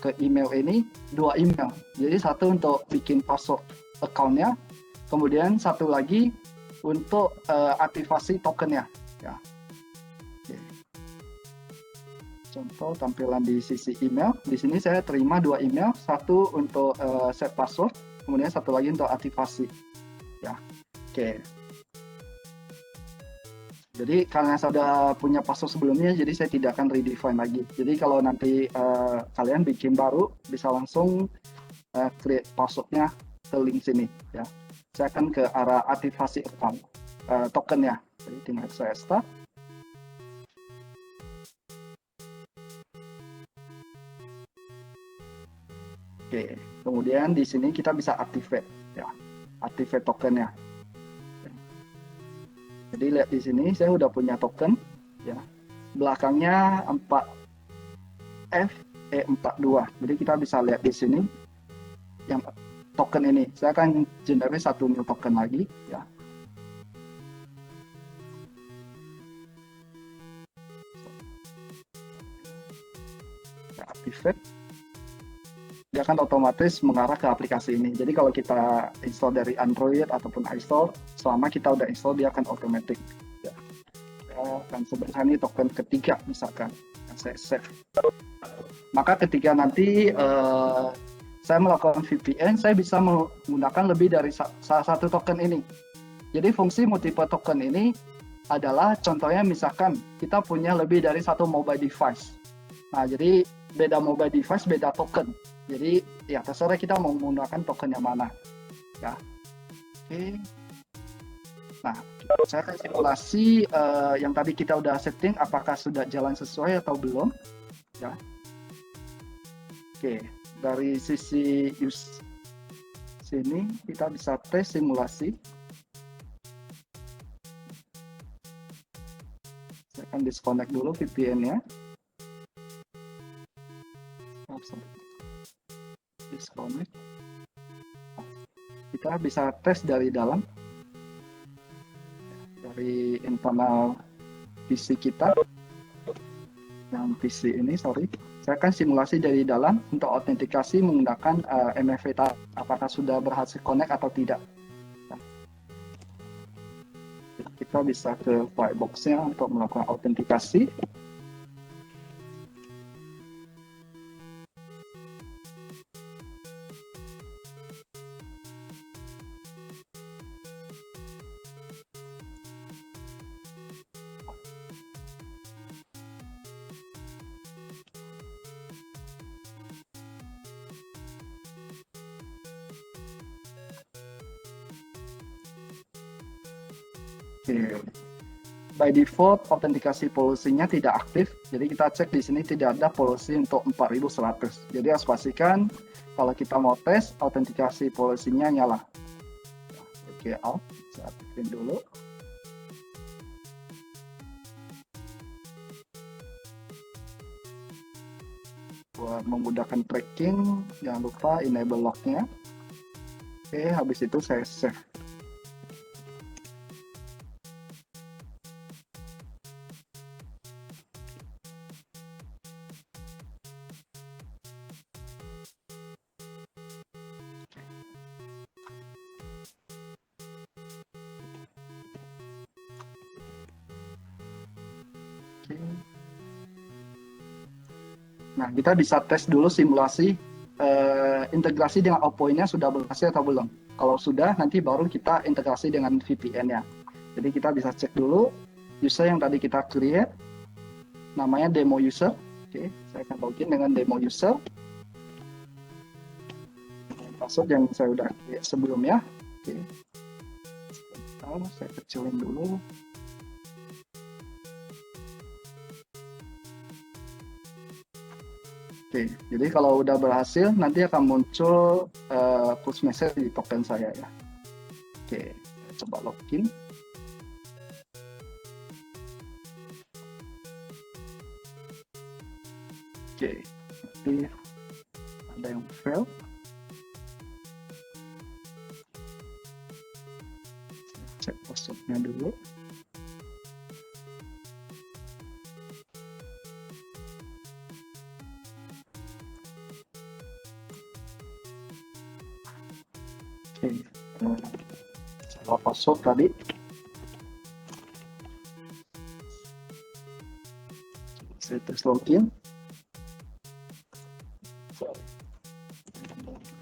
ke email ini 2 email. Jadi satu untuk bikin password account-nya, kemudian satu lagi untuk aktivasi tokennya. Ya. Oke. Contoh tampilan di sisi email. Di sini saya terima 2 email, satu untuk set password, kemudian satu lagi untuk aktivasi. Ya. Oke. Jadi karena saya sudah punya password sebelumnya, jadi saya tidak akan redefine lagi. Jadi kalau nanti kalian bikin baru, bisa langsung create passwordnya ke link sini. Ya, saya akan ke arah aktivasi account tokennya. Jadi tinggal saya start. Oke, kemudian di sini kita bisa activate, ya, activate tokennya. Jadi lihat di sini saya udah punya token, ya. Belakangnya 4FE42. Jadi kita bisa lihat di sini yang token ini. Saya akan generate satu new token lagi, ya. Saya activate. Dia akan otomatis mengarah ke aplikasi ini. Jadi kalau kita install dari Android ataupun iStore, selama kita udah install dia akan otomatis. Ya. Dan sebenarnya ini token ketiga misalkan yang saya save. Maka ketika nanti saya melakukan VPN, saya bisa menggunakan lebih dari salah satu token ini. Jadi fungsi multiple token ini adalah contohnya misalkan kita punya lebih dari satu mobile device. Nah, jadi beda mobile device, beda token. Jadi ya terserah kita mau menggunakan token yang mana. Ya. Oke. Nah, saya akan simulasi yang tadi kita udah setting apakah sudah jalan sesuai atau belum. Ya. Oke, dari sisi use sini kita bisa tes simulasi. Saya akan disconnect dulu VPN-nya. Disconnect. Kita bisa tes dari dalam, dari internal PC kita, yang PC ini, sorry. Saya akan simulasi dari dalam untuk autentikasi menggunakan MFA, apakah sudah berhasil connect atau tidak. Nah, kita bisa ke Firebox-nya untuk melakukan autentikasi. Oke. By default autentikasi policy-nya tidak aktif, jadi kita cek di sini tidak ada policy untuk 4100. Jadi harus pastikan kalau kita mau tes autentikasi policy-nya nyala. Oke, out, saya aktifin dulu. Buat menggunakan tracking, jangan lupa enable log-nya. Oke, habis itu saya save. Nah, kita bisa tes dulu simulasi integrasi dengan Outpoint-nya sudah berhasil atau belum. Kalau sudah, nanti baru kita integrasi dengan VPN-nya. Jadi kita bisa cek dulu user yang tadi kita create, namanya demo user. Oke, saya akan login dengan demo user. Password yang saya udah create sebelumnya. Oke, sebentar, saya kecilin dulu. Oke, jadi kalau udah berhasil, nanti akan muncul push message di token saya ya. Oke, coba login. Oke, nanti ada yang fail. Cek passwordnya dulu. Oke, salah password tadi. Saya tes login.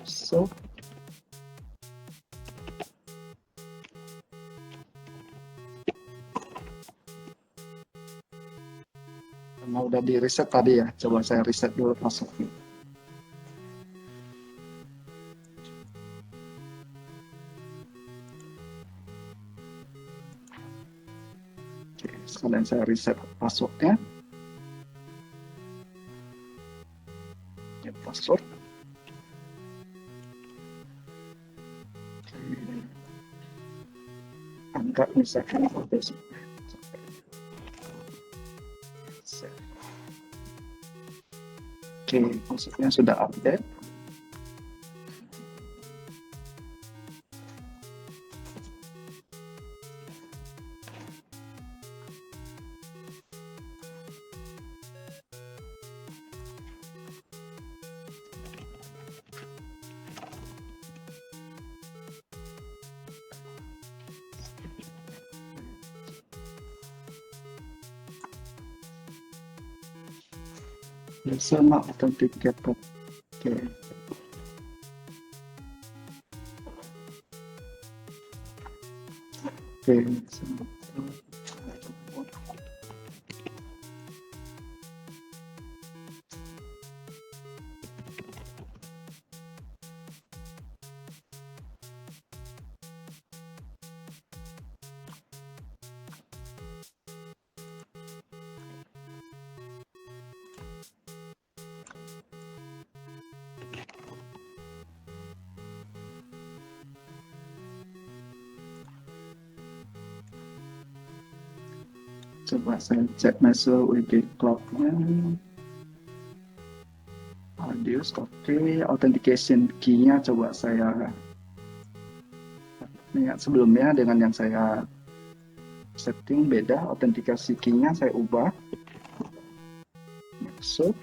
So, karena udah di reset tadi ya, coba saya reset dulu passwordnya. Oke, sekalian saya reset passwordnya. Ya, password. Angka misalkan oke, maksudnya sudah update. Sama authenticator. Oke. Oke. Coba saya cek masuk WP Cloud-nya. Radius, oke. Authentication key-nya coba saya lihat sebelumnya dengan yang saya setting beda. Autentikasi key-nya saya ubah. Masuk.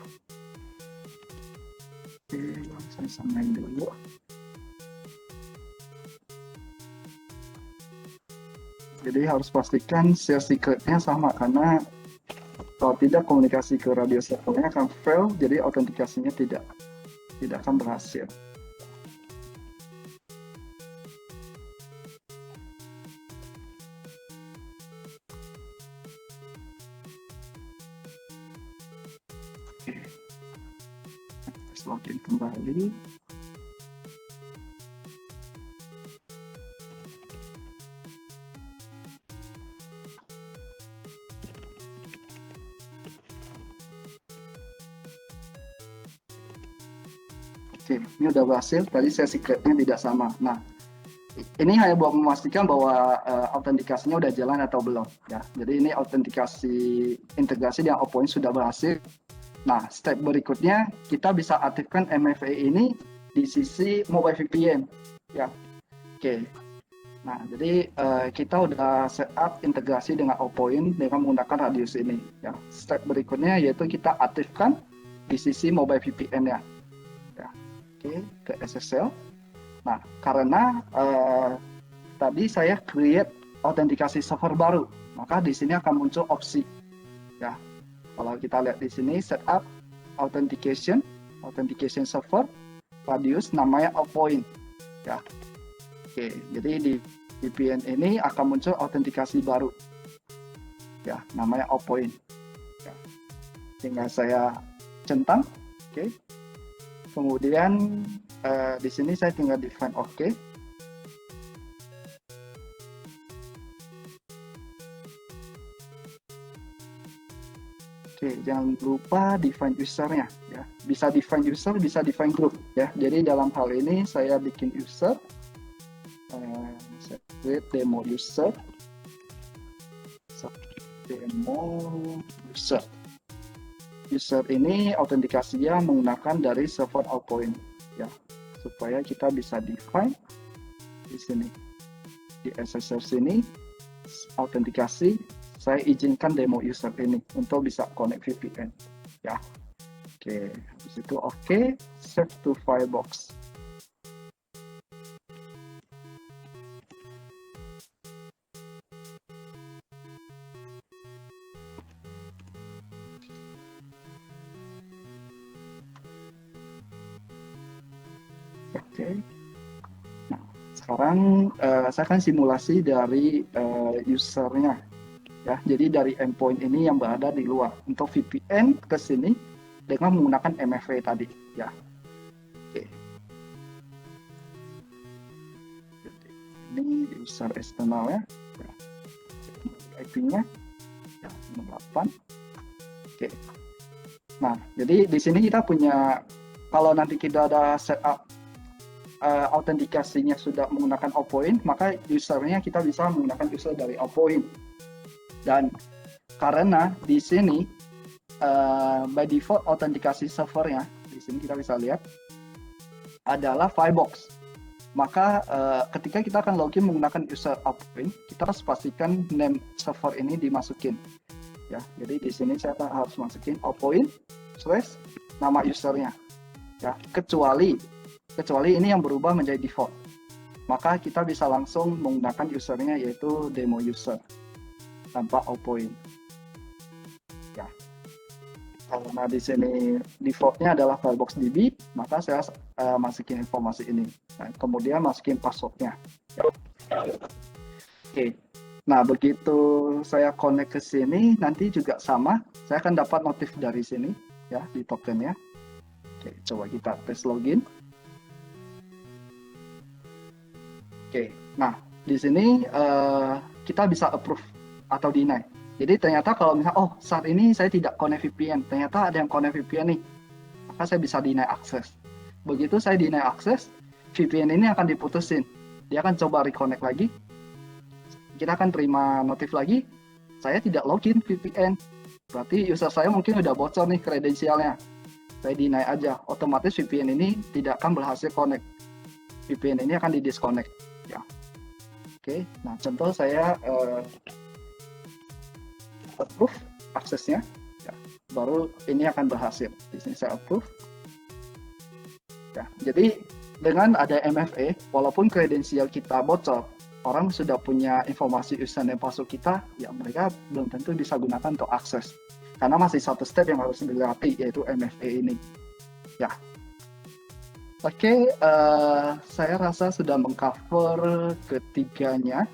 Oke, saya samain dulu. Jadi harus pastikan share secret-nya sama, karena kalau tidak komunikasi ke radio servernya akan fail, jadi autentikasinya tidak akan berhasil. Oke. Tes login kembali. Oke, ini udah berhasil. Tadi saya secretnya tidak sama. Nah, ini hanya buat memastikan bahwa autentikasinya udah jalan atau belum. Ya, jadi ini autentikasi integrasi dengan Oppoint sudah berhasil. Nah, step berikutnya kita bisa aktifkan MFA ini di sisi mobile VPN. Ya, oke. Nah, jadi kita udah setup integrasi dengan Oppoint dengan menggunakan radius ini. Ya, step berikutnya yaitu kita aktifkan di sisi mobile VPN ya. Oke, ke SSL. Nah, karena tadi saya create autentikasi server baru, maka di sini akan muncul opsi. Ya, kalau kita lihat di sini setup authentication server radius namanya Oppoint. Ya, oke. Jadi di VPN ini akan muncul autentikasi baru. Ya, namanya Oppoint. Ya, tinggal saya centang. Oke. Kemudian di sini saya tinggal define OK. Oke, jangan lupa define usernya ya. Bisa define user, bisa define group ya. Jadi dalam hal ini saya bikin user, saya create demo user, User ini autentikasinya menggunakan dari server Oppoint ya, supaya kita bisa define di sini di SSL sini autentikasi, saya izinkan demo user ini untuk bisa connect VPN. Ya, oke. Habis itu oke, save to Firebox. Oke. Nah, sekarang saya akan simulasi dari usernya. Ya, jadi dari endpoint ini yang berada di luar untuk VPN ke sini dengan menggunakan MFA tadi. Ya, oke. Jadi, ini user eksternal ya. IP-nya ya, 68. Oke. Nah, jadi di sini kita punya, kalau nanti kita ada setup autentikasinya sudah menggunakan Allpoint, maka usernya kita bisa menggunakan user dari Allpoint. Dan karena di sini by default autentikasi servernya, di sini kita bisa lihat adalah Firebox. Maka ketika kita akan login menggunakan user Allpoint, kita harus pastikan name server ini dimasukin. Ya, jadi di sini saya harus masukin Allpoint slash nama usernya. Ya, kecuali ini yang berubah menjadi default. Maka kita bisa langsung menggunakan usernya yaitu demo user tanpa Allpoint. Ya. Karena di sini defaultnya adalah Firebox DB, maka saya masukin informasi ini. Nah, kemudian masukin passwordnya. Ya. Oke. Nah, begitu saya connect ke sini, nanti juga sama. Saya akan dapat notif dari sini, ya, di tokennya. Oke, coba kita tes login. Oke, nah di sini kita bisa approve atau deny. Jadi ternyata kalau misalnya, oh saat ini saya tidak connect VPN, ternyata ada yang connect VPN nih, maka saya bisa deny access. Begitu saya deny access, VPN ini akan diputusin. Dia akan coba reconnect lagi, kita akan terima notif lagi, saya tidak login VPN. Berarti user saya mungkin udah bocor nih kredensialnya. Saya deny aja, otomatis VPN ini tidak akan berhasil connect. VPN ini akan di-disconnect. Ya. Oke, nah contoh saya approve aksesnya, ya, baru ini akan berhasil. Di sini saya approve. Ya, jadi dengan ada MFA, walaupun kredensial kita bocor, orang sudah punya informasi username password kita, ya mereka belum tentu bisa gunakan untuk akses. Karena masih satu step yang harus dilewati, yaitu MFA ini. Ya. Oke, saya rasa sudah mengcover ketiganya.